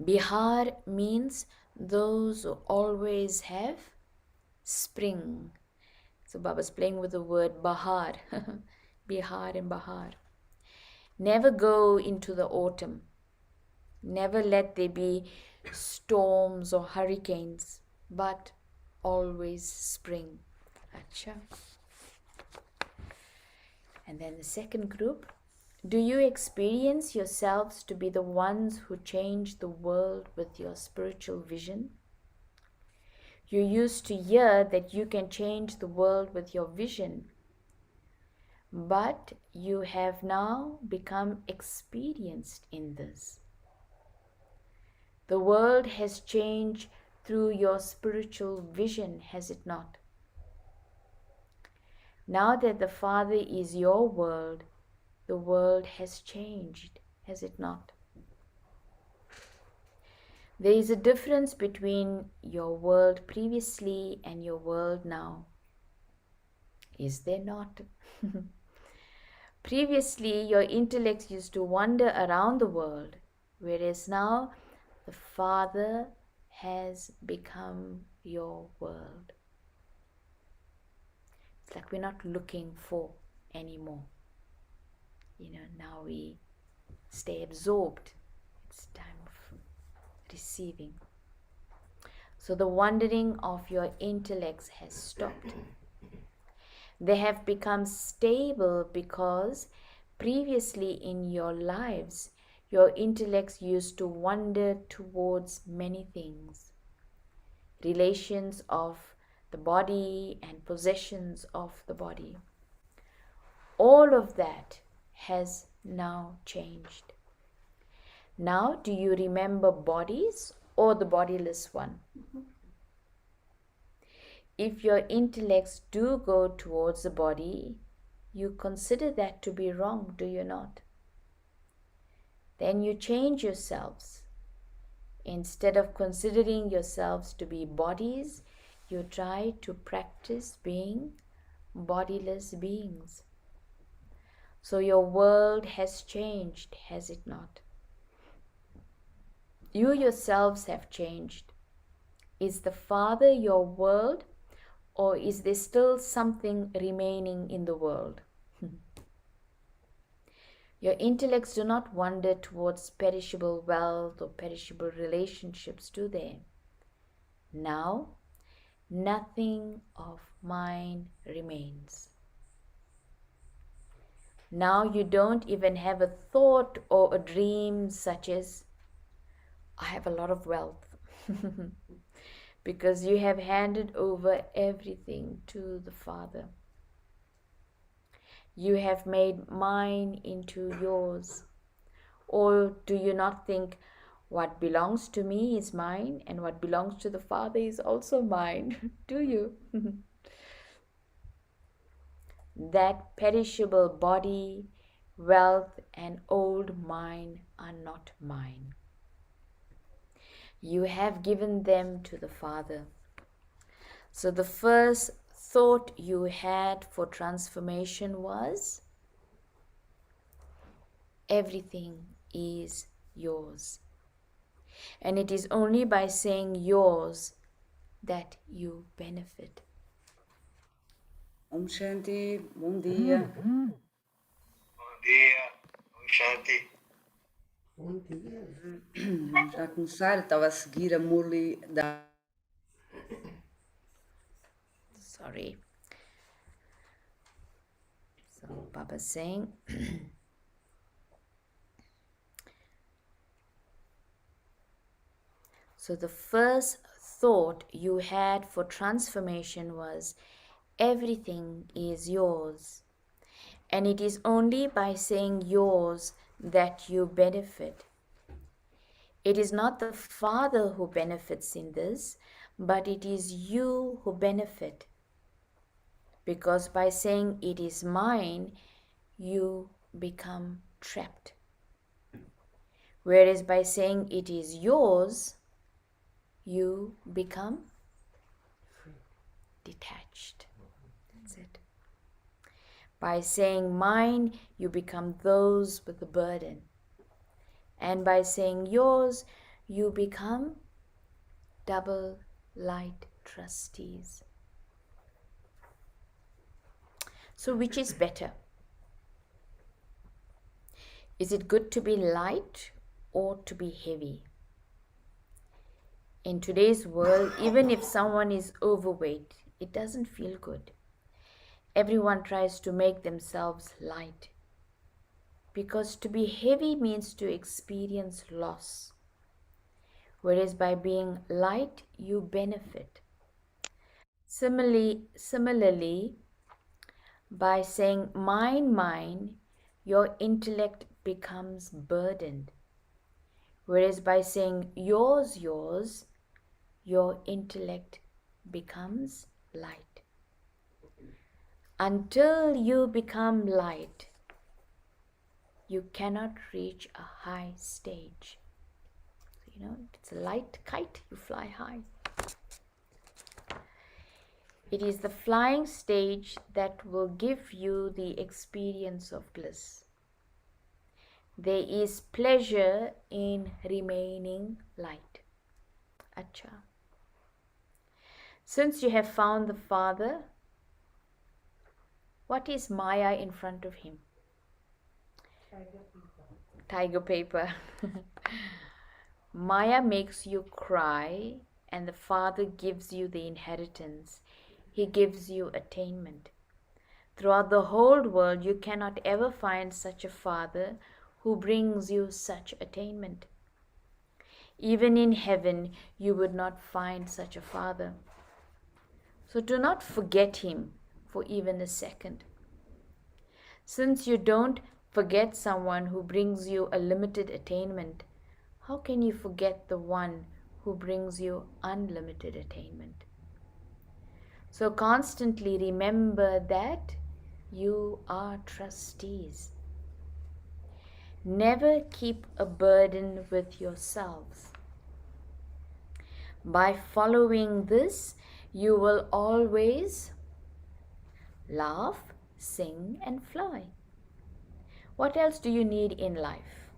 Bihar means those who always have spring. So Baba's playing with the word Bahar. Bihar and Bahar. Never go into the autumn. Never let there be storms or hurricanes, but always spring. Acha. And then the second group. Do you experience yourselves to be the ones who change the world with your spiritual vision? You used to hear that you can change the world with your vision, but you have now become experienced in this. The world has changed through your spiritual vision, has it not? Now that the Father is your world, the world has changed, has it not? There is a difference between your world previously and your world now. Is there not? Previously, your intellect used to wander around the world, whereas now the Father has become your world. It's like we're not looking for anymore. Now we stay absorbed. It's time of receiving. So the wandering of your intellects has stopped. They have become stable because previously in your lives, your intellects used to wander towards many things. Relations of the body and possessions of the body. All of that has now changed. Now, do you remember bodies or the bodiless one? If your intellects do go towards the body, you consider that to be wrong, do you not? Then you change yourselves. Instead of considering yourselves to be bodies, you try to practice being bodiless beings. So your world has changed, has it not? You yourselves have changed. Is the Father your world, or is there still something remaining in the world? Your intellects do not wander towards perishable wealth or perishable relationships, do they? Now, nothing of mine remains. Now you don't even have a thought or a dream such as, I have a lot of wealth. Because you have handed over everything to the Father. You have made mine into yours. Or do you not think what belongs to me is mine and what belongs to the Father is also mine? Do you? That perishable body, wealth, and old mind are not mine. You have given them to the Father. So the first thought you had for transformation was, everything is yours. And it is only by saying yours that you benefit. Om Shanti, bom dia. Bom dia, Om Shanti. Bom dia. Vamos já começar. Eu estava a seguir a Murli da. Sorry. So Baba's saying, so the first thought you had for transformation was, everything is yours. And it is only by saying yours that you benefit. It is not the Father who benefits in this, but it is you who benefit. Because by saying it is mine, you become trapped. Whereas by saying it is yours, you become detached. That's it. By saying mine, you become those with the burden. And by saying yours, you become double light trustees. So which is better? Is it good to be light or to be heavy? In today's world, even if someone is overweight, it doesn't feel good. Everyone tries to make themselves light, because to be heavy means to experience loss, whereas by being light, you benefit. Similarly, by saying mine, mine, your intellect becomes burdened, whereas by saying yours, yours, your intellect becomes light. Until you become light, you cannot reach a high stage. It's a light kite, you fly high. It is the flying stage that will give you the experience of bliss. There is pleasure in remaining light. Acha. Since you have found the Father, what is Maya in front of him? Tiger paper. Maya makes you cry, and the Father gives you the inheritance. He gives you attainment. Throughout the whole world, you cannot ever find such a Father who brings you such attainment. Even in heaven, you would not find such a Father. So do not forget him for even a second. Since you don't forget someone who brings you a limited attainment, how can you forget the one who brings you unlimited attainment? So constantly remember that you are trustees. Never keep a burden with yourselves. By following this, you will always laugh, sing, and fly. What else do you need in life?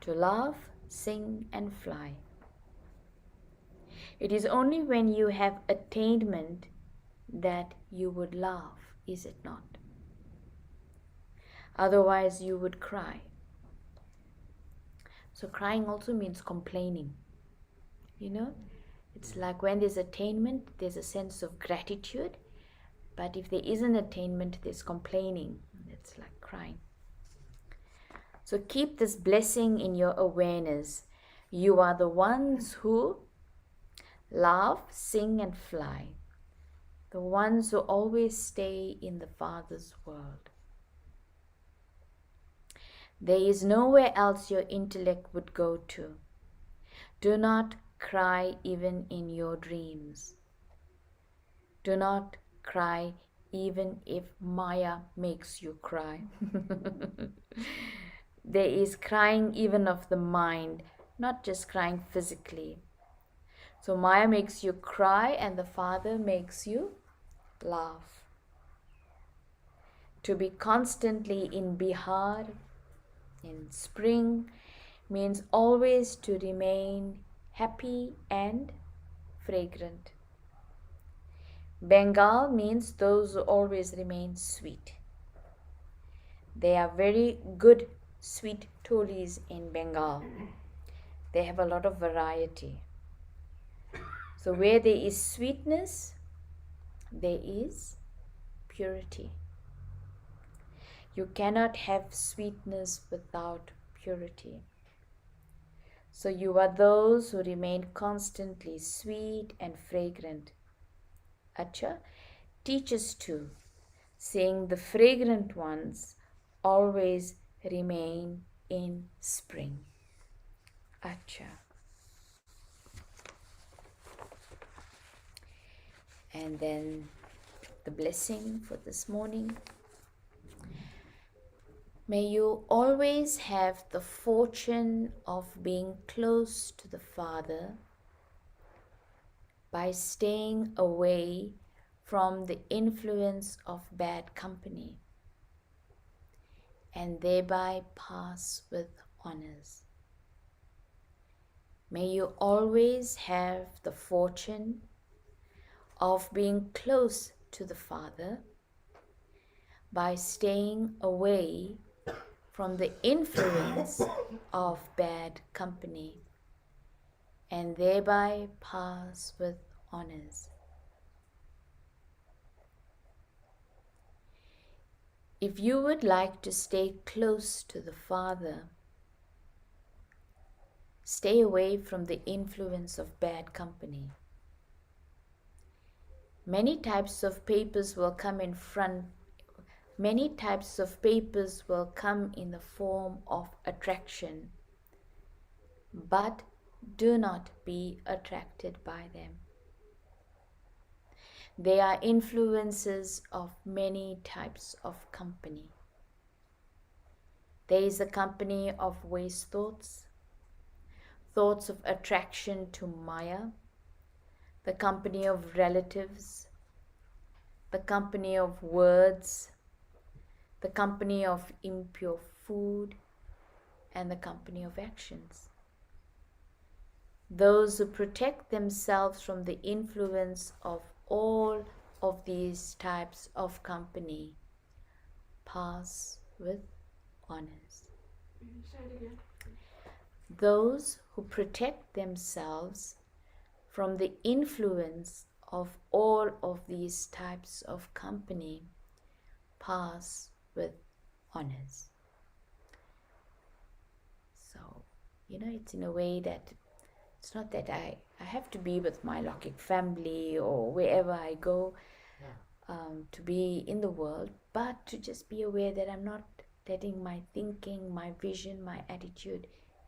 To laugh, sing, and fly. It is only when you have attainment that you would laugh, is it not? Otherwise, you would cry. So crying also means complaining. It's like when there's attainment, there's a sense of gratitude. But if there isn't attainment, there's complaining. It's like crying. So keep this blessing in your awareness. You are the ones who laugh, sing, and fly. The ones who always stay in the Father's world. There is nowhere else your intellect would go to. Do not cry even in your dreams. Do not cry even if Maya makes you cry. There is crying even of the mind, not just crying physically. So Maya makes you cry and the Father makes you laugh. To be constantly in Bihar, in spring, means always to remain happy and fragrant. Bengal means those who always remain sweet. They are very good sweet tolis in Bengal. They have a lot of variety. So where there is sweetness, there is purity. You cannot have sweetness without purity. So you are those who remain constantly sweet and fragrant. Acha, teach us too, saying the fragrant ones always remain in spring. Acha. And then the blessing for this morning. May you always have the fortune of being close to the Father by staying away from the influence of bad company and thereby pass with honors. May you always have the fortune of being close to the Father by staying away from the influence of bad company and thereby pass with honors. If you would like to stay close to the Father, stay away from the influence of bad company. Many types of papers will come in the form of attraction, but do not be attracted by them. They are influences of many types of company. There is a company of waste thoughts, thoughts of attraction to Maya, the company of relatives, the company of words, the company of impure food, and the company of actions. Those who protect themselves from the influence of all of these types of company pass with honors. Say it again. Those who protect themselves from the influence of all of these types of company pass with honors. So, it's in a way that it's not that I have to be with my Lokik family or wherever I go to be in the world, but to just be aware that I'm not letting my thinking, my vision, my attitude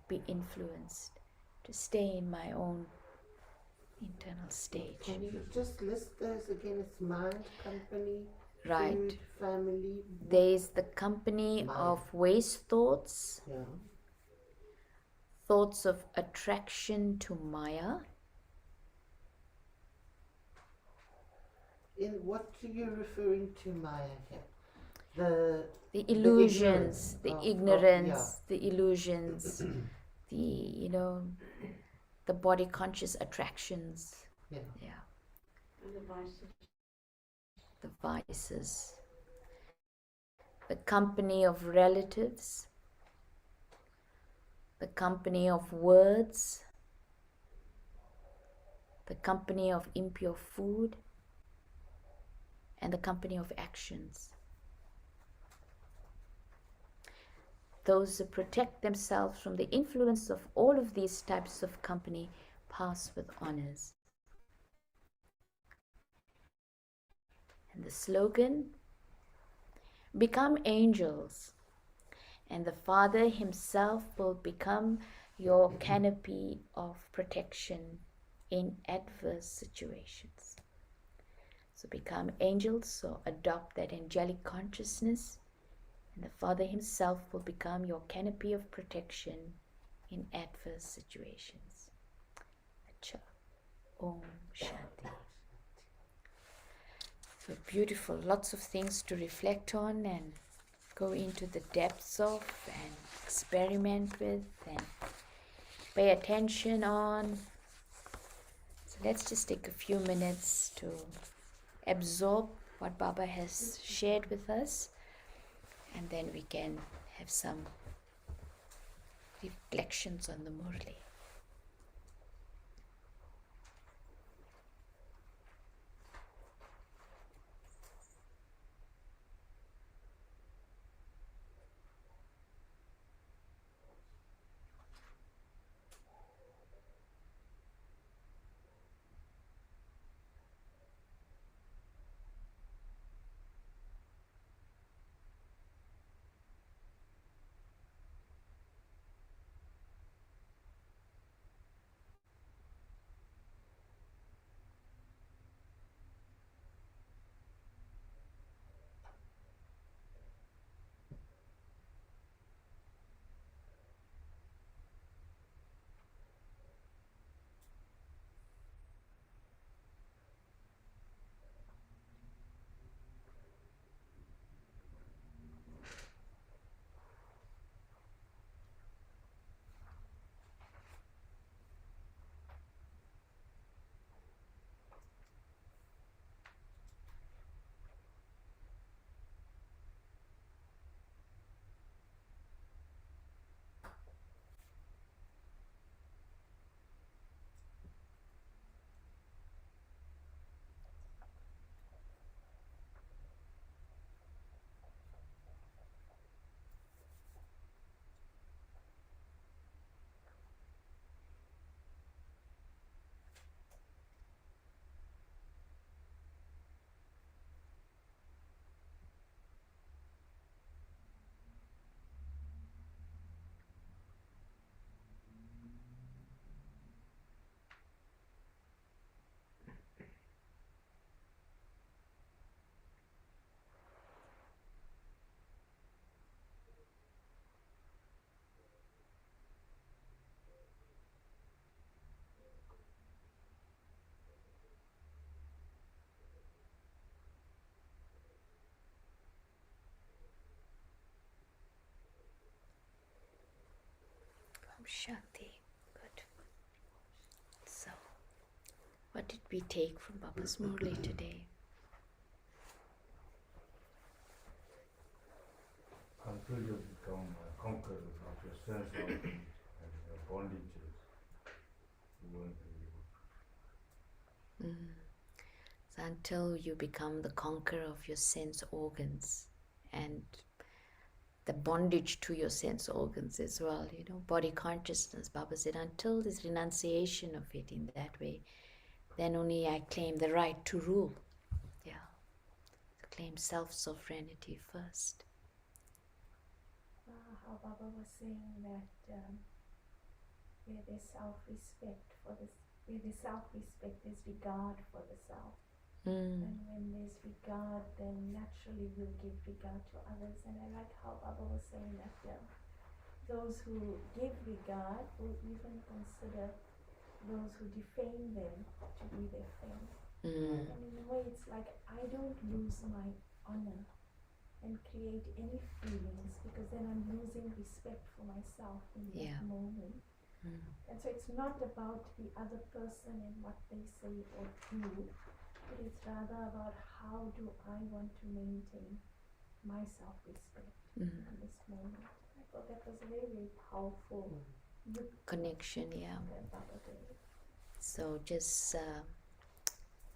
be influenced, to stay in my own internal stage. Can you just list those again? It's mind, company, Right. food, family. There is the company of waste thoughts, thoughts of attraction to Maya. In what are you referring to, Maya? Here? The illusions, the the ignorance, the illusions, the body conscious attractions. Yeah. And the vices. The vices. The company of relatives, the company of words, the company of impure food, and the company of actions. Those who protect themselves from the influence of all of these types of company pass with honors. And the slogan, become angels, and the Father Himself will become your canopy of protection in adverse situations. So become angels, so adopt that angelic consciousness, and the Father Himself will become your canopy of protection in adverse situations. Acha. Om Shanti. So beautiful, lots of things to reflect on and go into the depths of and experiment with and pay attention on. So let's just take a few minutes to absorb what Baba has shared with us, and then we can have some reflections on the Murli. Shanti. Good. So, what did we take from Baba's Murli today? Until you become conquerors of your sense organs and your bondages, you won't be able to. So until you become the conqueror of your sense organs and the bondage to your sense organs as well, body consciousness, Baba said, until there's renunciation of it in that way, then only I claim the right to rule. Yeah. To claim self-sovereignty first. How Baba was saying that where there's self-respect where there's self-respect, there's regard for the self. And when there's regard, then naturally we'll give regard to others. And I like how Baba was saying that those who give regard will even consider those who defame them to be their friend. And in a way, it's like I don't lose my honor and create any feelings, because then I'm losing respect for myself in that moment. And so it's not about the other person and what they say or do, but it's rather about how do I want to maintain my self-respect in this moment. I thought that was a very, very powerful connection, yeah. that Baba did. So just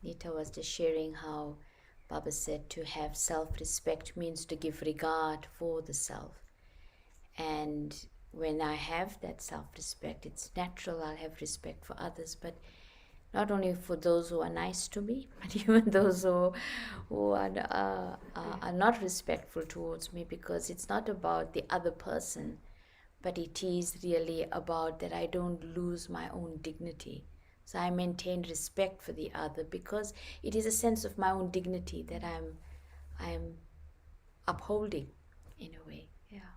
Nita was just sharing how Baba said to have self-respect means to give regard for the self. And when I have that self-respect, it's natural I'll have respect for others, but not only for those who are nice to me, but even those who are not respectful towards me, because it's not about the other person, but it is really about that I don't lose my own dignity. So I maintain respect for the other, because it is a sense of my own dignity that I'm upholding in a way. Yeah,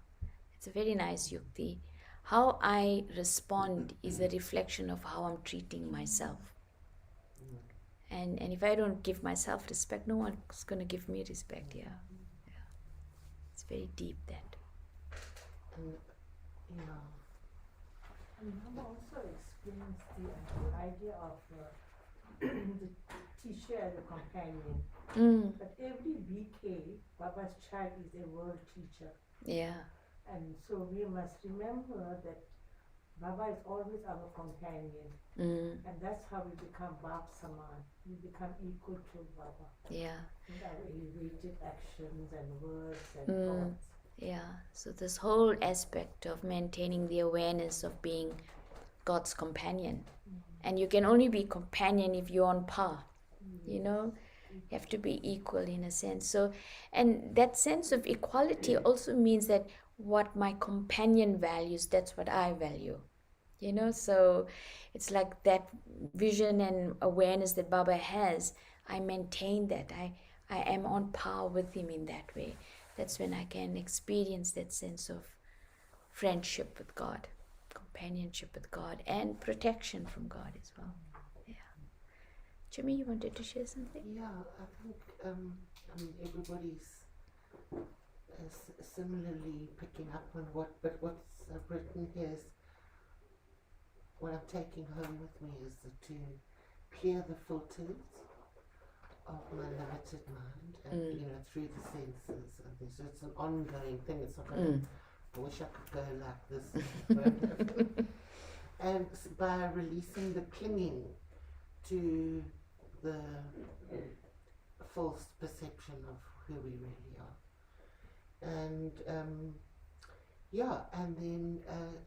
it's a very nice yukti. How I respond is a reflection of how I'm treating myself. And if I don't give myself respect, no one's going to give me respect. Yeah. It's very deep, that. And Mama also experienced the idea of the teacher as a companion. But every BK, Baba's child is a world teacher. Yeah. And so we must remember that Baba is always our companion. And that's how we become Bab Saman. We become equal to Baba. Yeah. With our elevated actions and words and thoughts. Yeah, so this whole aspect of maintaining the awareness of being God's companion. And you can only be companion if you're on par. You have to be equal in a sense. So, and that sense of equality also means that what my companion values, that's what I value. So it's like that vision and awareness that Baba has, I maintain that. I am on par with him in that way. That's when I can experience that sense of friendship with God, companionship with God, and protection from God as well. Yeah. Jimmy, you wanted to share something? Yeah, I think everybody's similarly picking up on what's written here is, what I'm taking home with me is to clear the filters of my limited mind, and through the senses. And so it's an ongoing thing. It's not going I wish I could go like this. Won't happen. And by releasing the clinging to the false perception of who we really are, and and then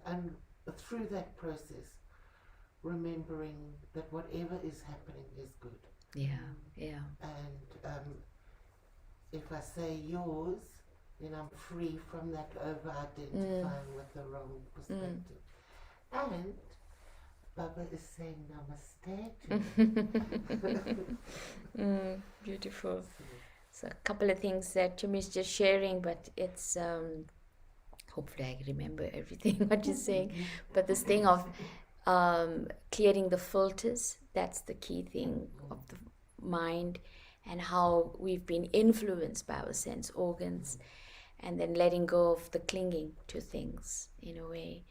and through that process, remembering that whatever is happening is good. Yeah. And if I say yours, then I'm free from that over-identifying with the wrong perspective. And Baba is saying namaste to me. Beautiful. So a couple of things that Jimmy's just sharing, but it's hopefully I remember everything what you're saying. But this thing of clearing the filters, that's the key thing of the mind, and how we've been influenced by our sense organs, and then letting go of the clinging to things in a way.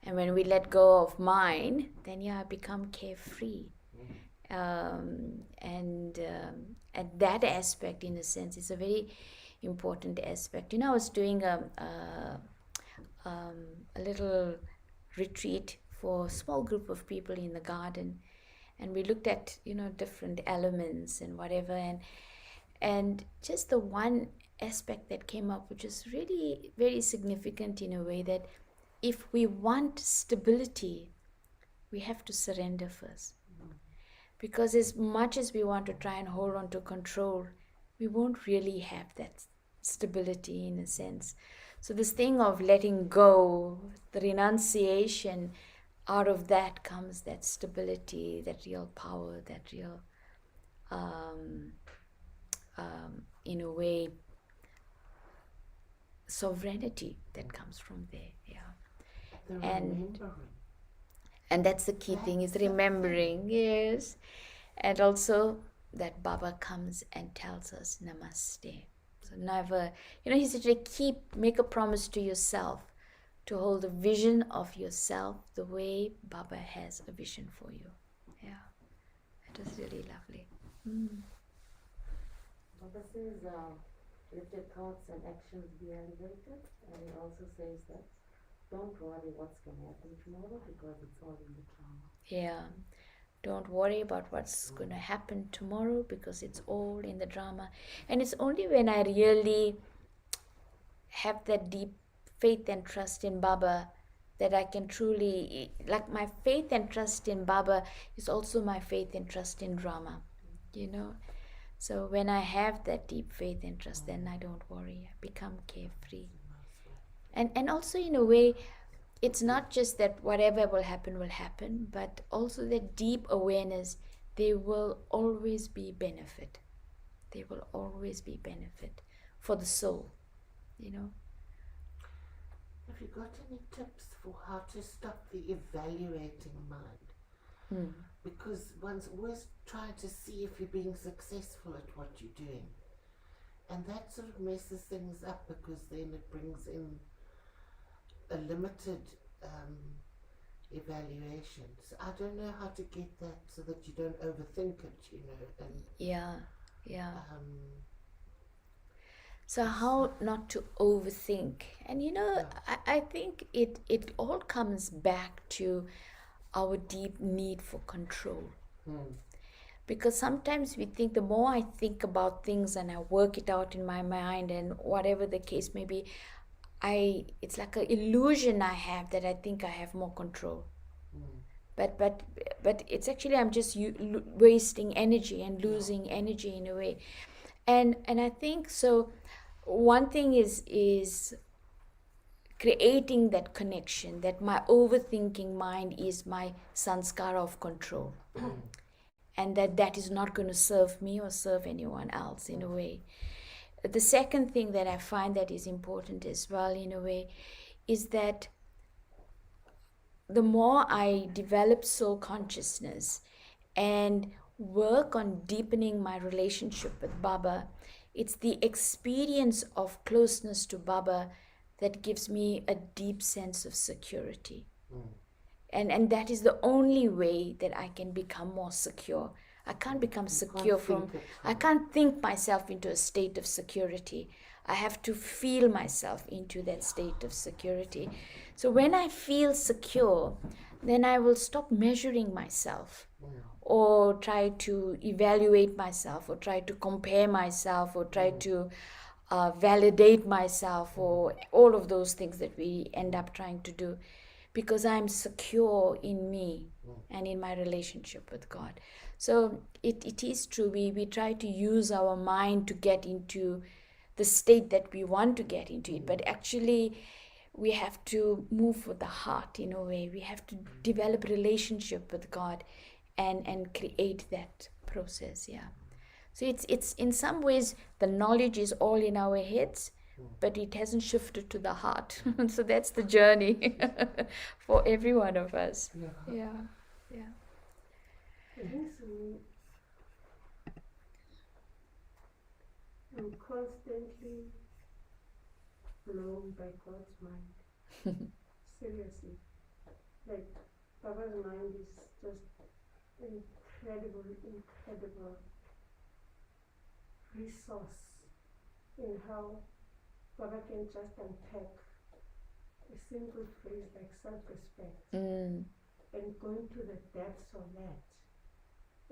And when we let go of mine, then I become carefree. And that aspect, in a sense, is a very important aspect. I was doing a little retreat for a small group of people in the garden, and we looked at different elements and whatever, and just the one aspect that came up, which is really very significant in a way, that if we want stability, we have to surrender first. Because as much as we want to try and hold on to control, we won't really have that stability, in a sense. So this thing of letting go, the renunciation, out of that comes that stability, that real power, that real, in a way, sovereignty that comes from there. And that's the key thing, is remembering. Yes. And also that Baba comes and tells us namaste. So never, he said, make a promise to yourself to hold a vision of yourself the way Baba has a vision for you. Yeah, it was really lovely. Baba says, let your thoughts and actions be elevated, and he also says that don't worry what's going to happen tomorrow because it's all in the drama. Yeah, don't worry about what's going to happen tomorrow because it's all in the drama. And it's only when I really have that deep faith and trust in Baba that I can truly, like, my faith and trust in Baba is also my faith and trust in drama, So when I have that deep faith and trust, then I don't worry. I become carefree. And also, in a way, it's not just that whatever will happen, but also that deep awareness, there will always be benefit. There will always be benefit for the soul, Have you got any tips for how to stop the evaluating mind? Because one's always trying to see if you're being successful at what you're doing. And that sort of messes things up, because then it brings in a limited evaluation. So I don't know how to get that so that you don't overthink it, and so how not to overthink. And I think it all comes back to our deep need for control. Because sometimes we think the more I think about things and I work it out in my mind, and whatever the case may be, it's like an illusion I have that I think I have more control. But it's actually, I'm just wasting energy and losing energy in a way. And I think so. One thing is creating that connection, that my overthinking mind is my sanskara of control. And that is not going to serve me or serve anyone else, in a way. The second thing that I find that is important as well, in a way, is that the more I develop soul consciousness and work on deepening my relationship with Baba, it's the experience of closeness to Baba that gives me a deep sense of security. And that is the only way that I can become more secure. I can't become secure I can't think myself into a state of security. I have to feel myself into that state of security. So when I feel secure, then I will stop measuring myself, or try to evaluate myself, or try to compare myself, or try to validate myself, or all of those things that we end up trying to do. Because I'm secure in me and in my relationship with God. So it is true, we try to use our mind to get into the state that we want to get into it, but actually we have to move with the heart, in a way. We have to develop relationship with God and create that process. So it's in some ways the knowledge is all in our heads, but it hasn't shifted to the heart. So that's the journey for every one of us. I'm constantly blown by God's mind. Seriously. Like Baba's mind is just incredible resource in how Baba can just unpack a simple phrase like self-respect and go into the depths of that.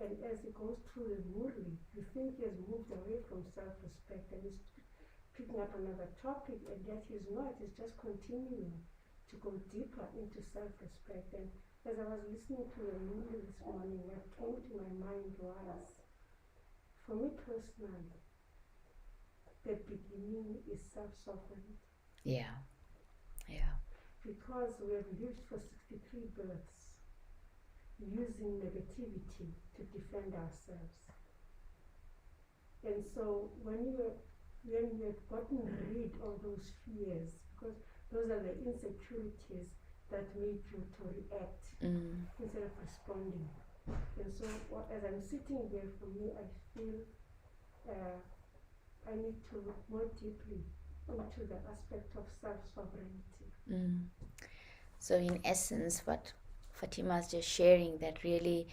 And as he goes through the Murli, you think he has moved away from self-respect and is picking up another topic, and yet he's not. He's just continuing to go deeper into self-respect. And as I was listening to the Murli this morning, what came to my mind was, for me personally, the beginning is self-sovereignty. Yeah. Yeah. Because we have lived for 63 births using negativity to defend ourselves. And so when you have gotten rid of those fears, because those are the insecurities that make you to react instead of responding. And so as I'm sitting here, for me, I feel I need to look more deeply into the aspect of self-sovereignty. So in essence, what Fatima is just sharing, that really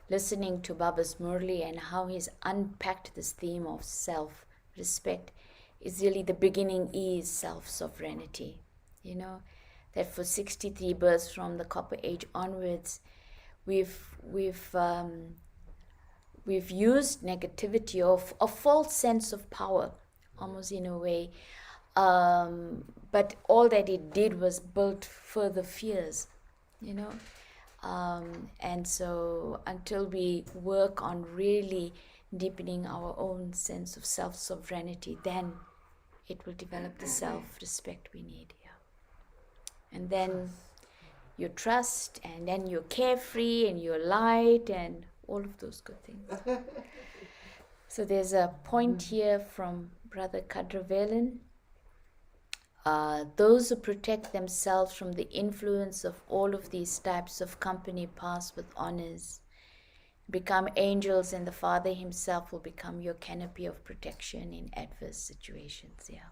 listening to Baba's Murli and how he's unpacked this theme of self-respect is really the beginning is self-sovereignty. You know, that for 63 births from the Copper Age onwards, we've used negativity of a false sense of power, almost in a way. But all that it did was build further fears, you know. And so until we work on really deepening our own sense of self-sovereignty, then it will develop the self-respect we need. Yeah. And then you trust, and then you're carefree, and you're light, and all of those good things. So there's a point here from Brother Kadravelen. Those who protect themselves from the influence of all of these types of company pass with honors, become angels, and the Father himself will become your canopy of protection in adverse situations. Yeah.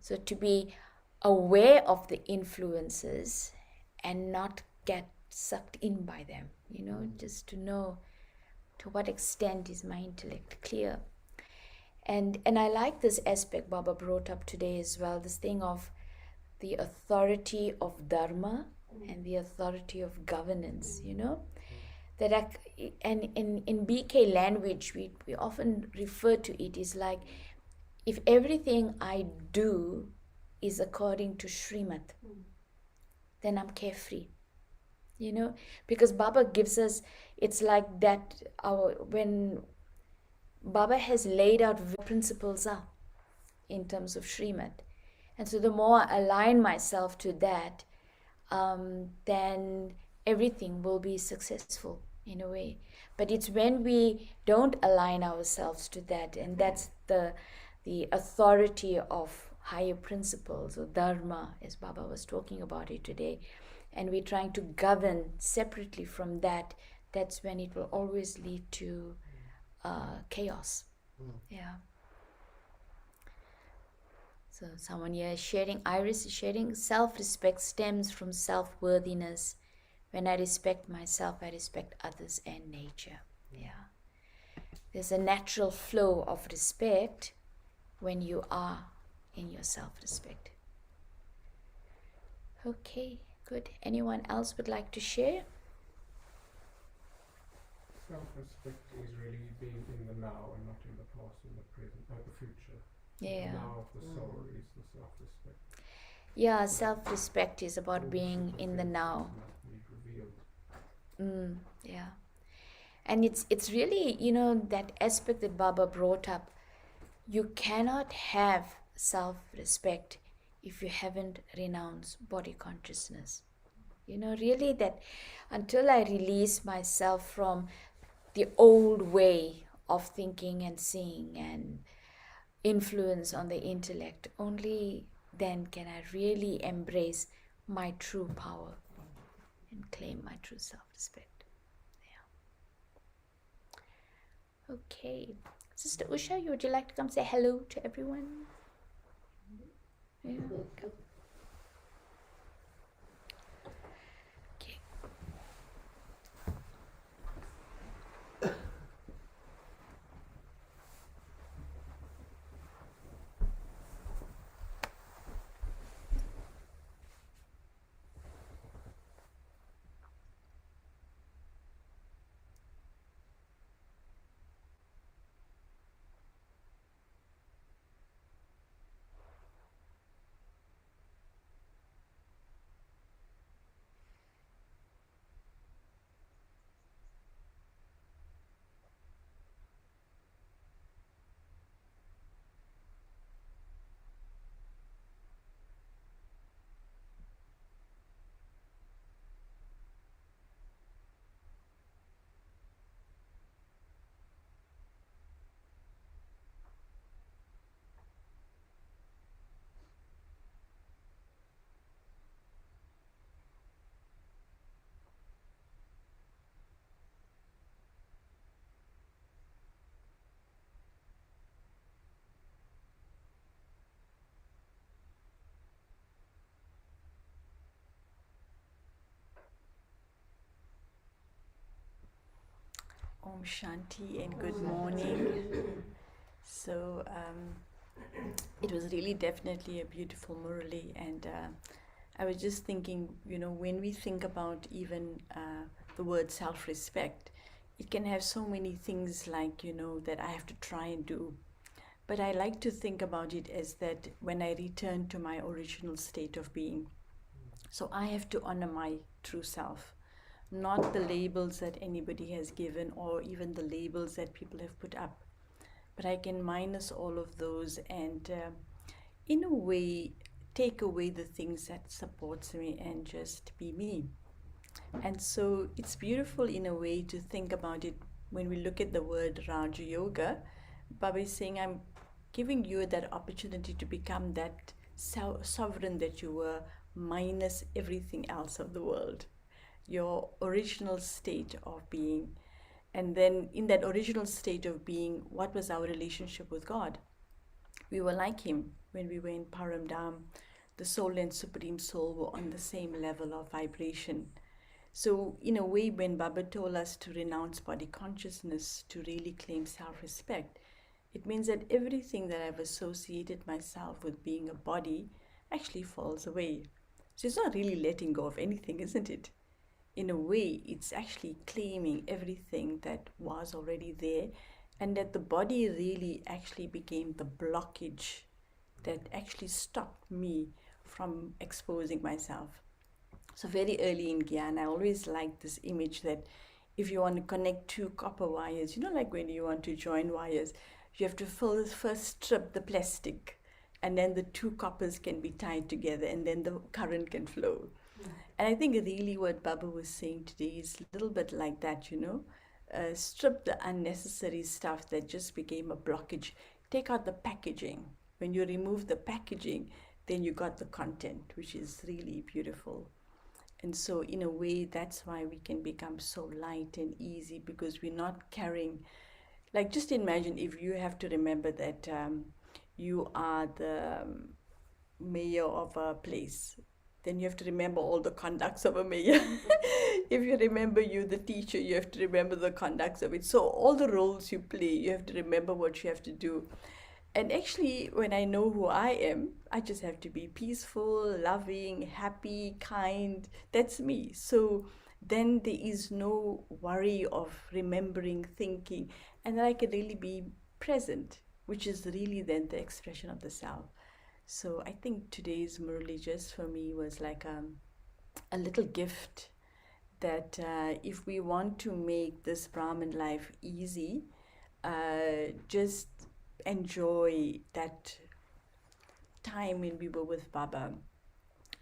So to be aware of the influences and not get sucked in by them, you know, just to know to what extent is my intellect clear. And I like this aspect Baba brought up today as well, this thing of the authority of Dharma and the authority of governance, you know. That and in BK language, we often refer to it as like, if everything I do is according to Srimad, then I'm carefree. You know, because Baba gives us, it's like that when Baba has laid out what principles are in terms of Srimad. And so the more I align myself to that, then everything will be successful in a way. But it's when we don't align ourselves to that, and that's the authority of higher principles, or Dharma, as Baba was talking about it today, and we're trying to govern separately from that, that's when it will always lead to chaos. Yeah. So someone here is sharing, Iris is sharing, self-respect stems from self-worthiness. When I respect myself, I respect others and nature. Yeah. There's a natural flow of respect when you are in your self-respect. Okay, good. Anyone else would like to share? Self-respect is really being in the now and not in the past and the present, not the future. Yeah. The now of the soul is the self-respect. Yeah, self-respect is about being in the now. Yeah. And it's really, you know, that aspect that Baba brought up. You cannot have self-respect if you haven't renounced body consciousness. You know, really that until I release myself from the old way of thinking and seeing and influence on the intellect, only then can I really embrace my true power and claim my true self-respect. Yeah. Okay. Sister Usha, would you like to come say hello to everyone? Yeah. Okay. Om Shanti and good morning. So it was really definitely a beautiful Murli, and I was just thinking, when we think about even the word self-respect, it can have so many things like, that I have to try and do. But I like to think about it as that when I return to my original state of being. So I have to honor my true self, not the labels that anybody has given or even the labels that people have put up. But I can minus all of those and in a way take away the things that supports me and just be me. And so it's beautiful in a way to think about it when we look at the word Raja Yoga. Baba is saying, I'm giving you that opportunity to become that sovereign that you were, minus everything else of the world, your original state of being. And then in that original state of being, what was our relationship with God? We were like Him when we were in Paramdam. The soul and Supreme Soul were on the same level of vibration. So in a way, when Baba told us to renounce body consciousness to really claim self-respect, it means that everything that I've associated myself with being a body actually falls away. So it's not really letting go of anything, isn't it? In a way, it's actually claiming everything that was already there, and that the body really actually became the blockage that actually stopped me from exposing myself. So very early in Gyan, I always liked this image that if you want to connect two copper wires, like when you want to join wires, you have to first strip the plastic, and then the two coppers can be tied together, and then the current can flow. And I think really what Baba was saying today is a little bit like that, strip the unnecessary stuff that just became a blockage. Take out the packaging. When you remove the packaging, then you got the content, which is really beautiful. And so in a way, that's why we can become so light and easy, because we're not carrying, like, just imagine if you have to remember that you are the mayor of a place. Then you have to remember all the conducts of a mayor. If you remember you're the teacher, you have to remember the conducts of it. So all the roles you play, you have to remember what you have to do. And actually, when I know who I am, I just have to be peaceful, loving, happy, kind. That's me. So then there is no worry of remembering, thinking, and then I can really be present, which is really then the expression of the self. So I think today's Murli just for me was like a little gift that if we want to make this Brahmin life easy, just enjoy that time when we were with Baba.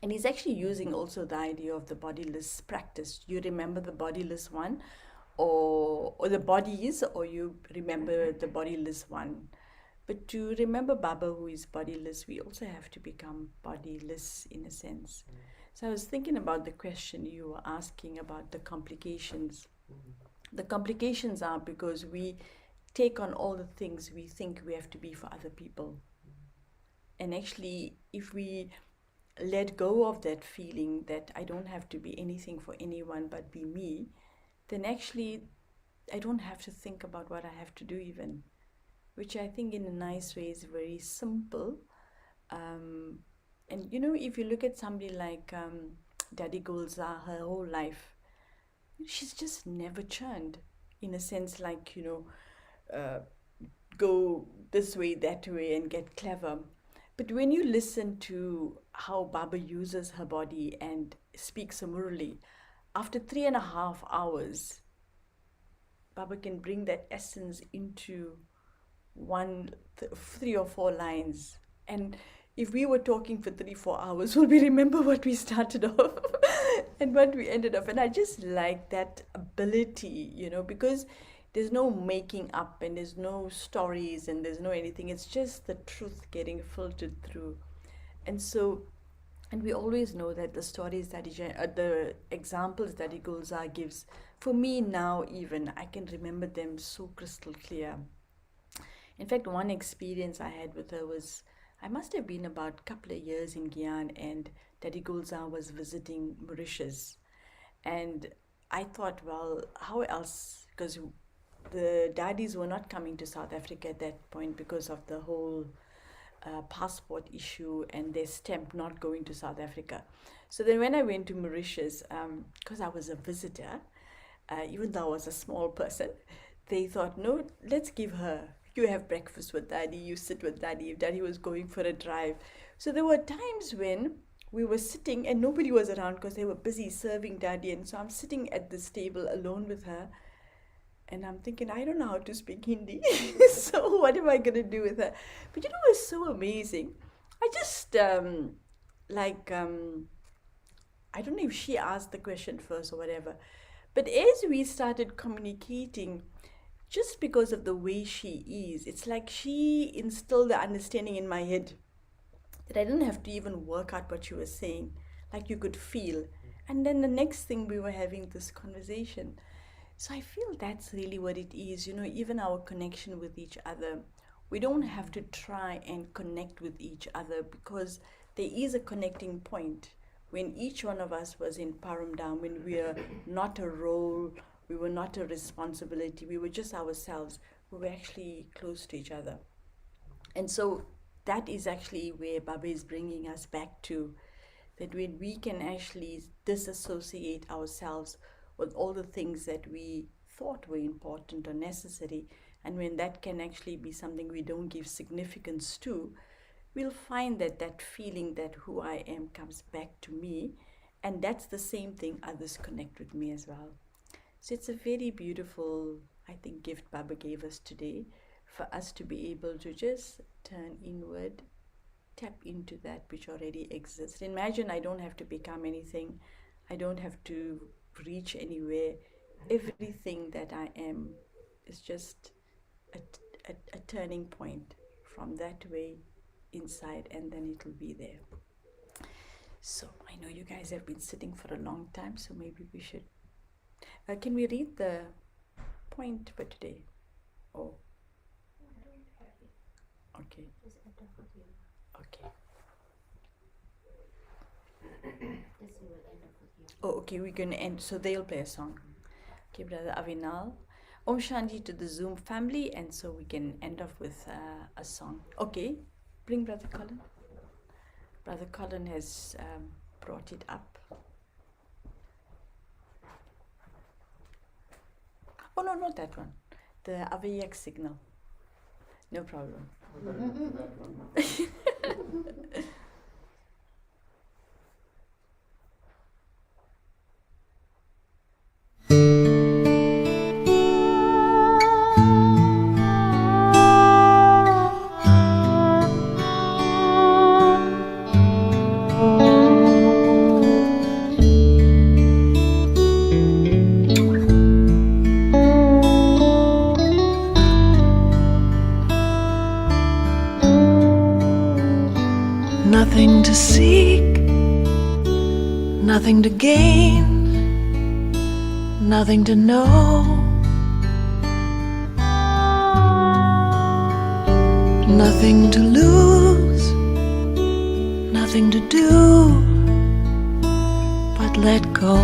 And he's actually using also the idea of the bodiless practice. You remember the bodiless one, or the bodies, or you remember the bodiless one. But to remember Baba, who is bodiless, we also have to become bodiless in a sense. So I was thinking about the question you were asking about the complications. The complications are because we take on all the things we think we have to be for other people. And actually, if we let go of that feeling that I don't have to be anything for anyone but be me, then actually I don't have to think about what I have to do even, which I think in a nice way is very simple. And if you look at somebody like Daddy Gulzar, her whole life, she's just never churned, in a sense, like, go this way, that way, and get clever. But when you listen to how Baba uses her body and speaks a Murli, after 3.5 hours, Baba can bring that essence into 3 or 4 lines. And if we were talking for 3-4 hours, will we remember what we started off and what we ended up? And I just like that ability, because there's no making up, and there's no stories, and there's no anything. It's just the truth getting filtered through. And so, and we always know that the stories that the examples that Gulzar gives, for me now even, I can remember them so crystal clear. In fact, one experience I had with her was, I must have been about a couple of years in Gyan, and Daddy Gulzar was visiting Mauritius. And I thought, well, how else? Because the daddies were not coming to South Africa at that point because of the whole passport issue and their stamp not going to South Africa. So then when I went to Mauritius, because I was a visitor, even though I was a small person, they thought, no, let's give her, you have breakfast with daddy, you sit with daddy, if daddy was going for a drive. So there were times when we were sitting and nobody was around because they were busy serving daddy, and so I'm sitting at this table alone with her, and I'm thinking, I don't know how to speak Hindi, so what am I going to do with her? But you know, it was so amazing. I just, I don't know if she asked the question first or whatever, but as we started communicating, just because of the way she is, it's like she instilled the understanding in my head that I didn't have to even work out what she was saying, like you could feel. And then the next thing, we were having this conversation. So I feel that's really what it is, you know, even our connection with each other. We don't have to try and connect with each other because there is a connecting point. When each one of us was in Paramdam, when we were not a role, we were not a responsibility, we were just ourselves, we were actually close to each other. And so that is actually where Baba is bringing us back to, that when we can actually disassociate ourselves with all the things that we thought were important or necessary, and when that can actually be something we don't give significance to, we'll find that that feeling that who I am comes back to me, and that's the same thing others connect with me as well. So it's a very beautiful, I think, gift Baba gave us today, for us to be able to just turn inward, tap into that which already exists. Imagine I don't have to become anything, I don't have to reach anywhere. Everything that I am is just a turning point from that way inside, and then it will be there. So I know you guys have been sitting for a long time, so maybe we should can we read the point for today? Oh, okay. Okay. Oh, okay, we're going to end. So they'll play a song. Okay, Brother Avinal. Om Shanti to the Zoom family. And so we can end off with a song. Okay, bring Brother Colin. Brother Colin has brought it up. Oh, no, not that one. The Avayak signal. No problem. Nothing to seek, nothing to gain, nothing to know, nothing to lose, nothing to do but let go.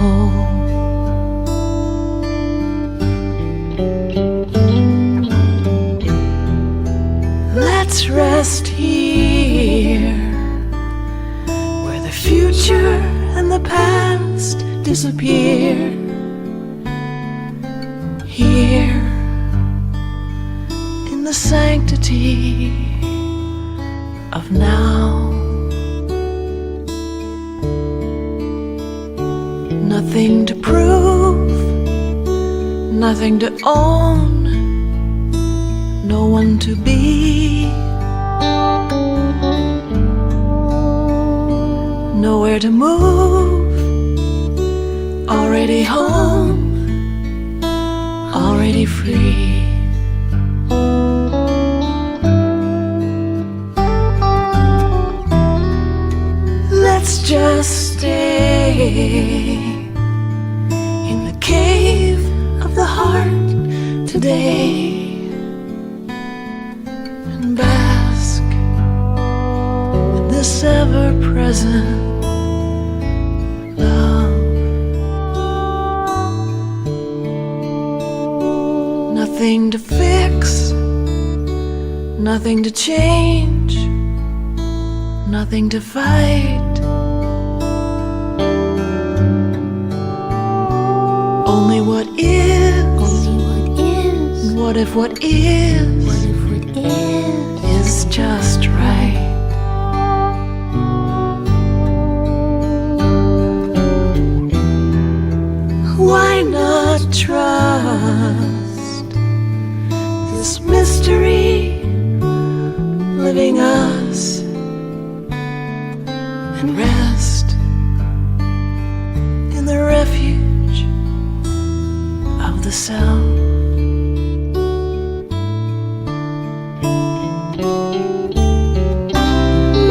Let's rest here, where the future and the past disappear. Here, in the sanctity of now. Nothing to prove, nothing to own, no one to be, nowhere to move, already home, already free. Let's just stay in the cave of the heart today and bask in this ever-present love. Nothing to fix, nothing to change, nothing to fight. Only what is. And what if what is just right? Why not trust this mystery living us and rest in the refuge of the self?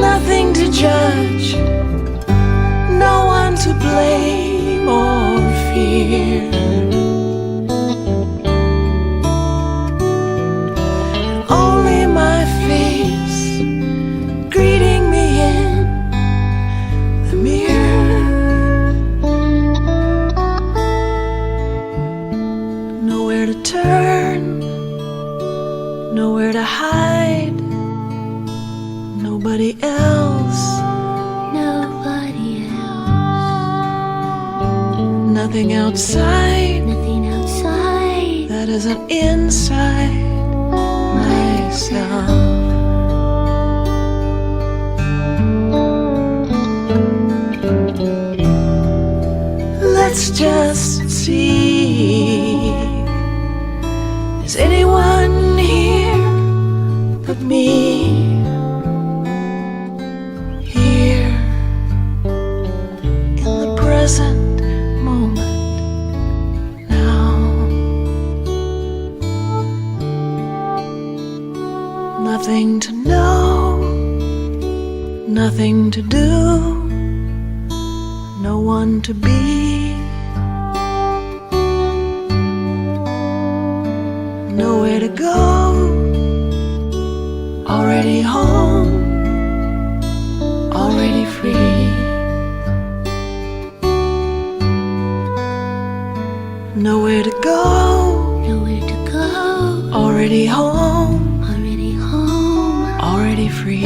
Nothing to judge, no one to blame or fear. Only my face greeting me in the mirror. Nowhere to turn, nowhere to hide. Nobody else. Nothing outside. That isn't inside myself. Let's just see. Is anyone here but me? Here in the present moment now. Nothing to know, nothing to do, no one to be. Nowhere to go, already home, already free. Nowhere to go, already home, already free.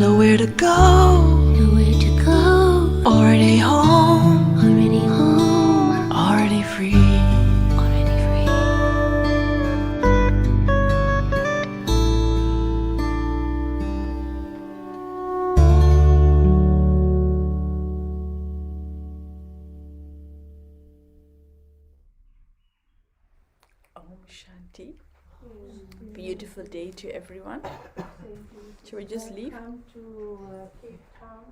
Nowhere to go, already home, already free. Om Shanti. Beautiful day to everyone. Shall we just leave? Welcome to Cape Town.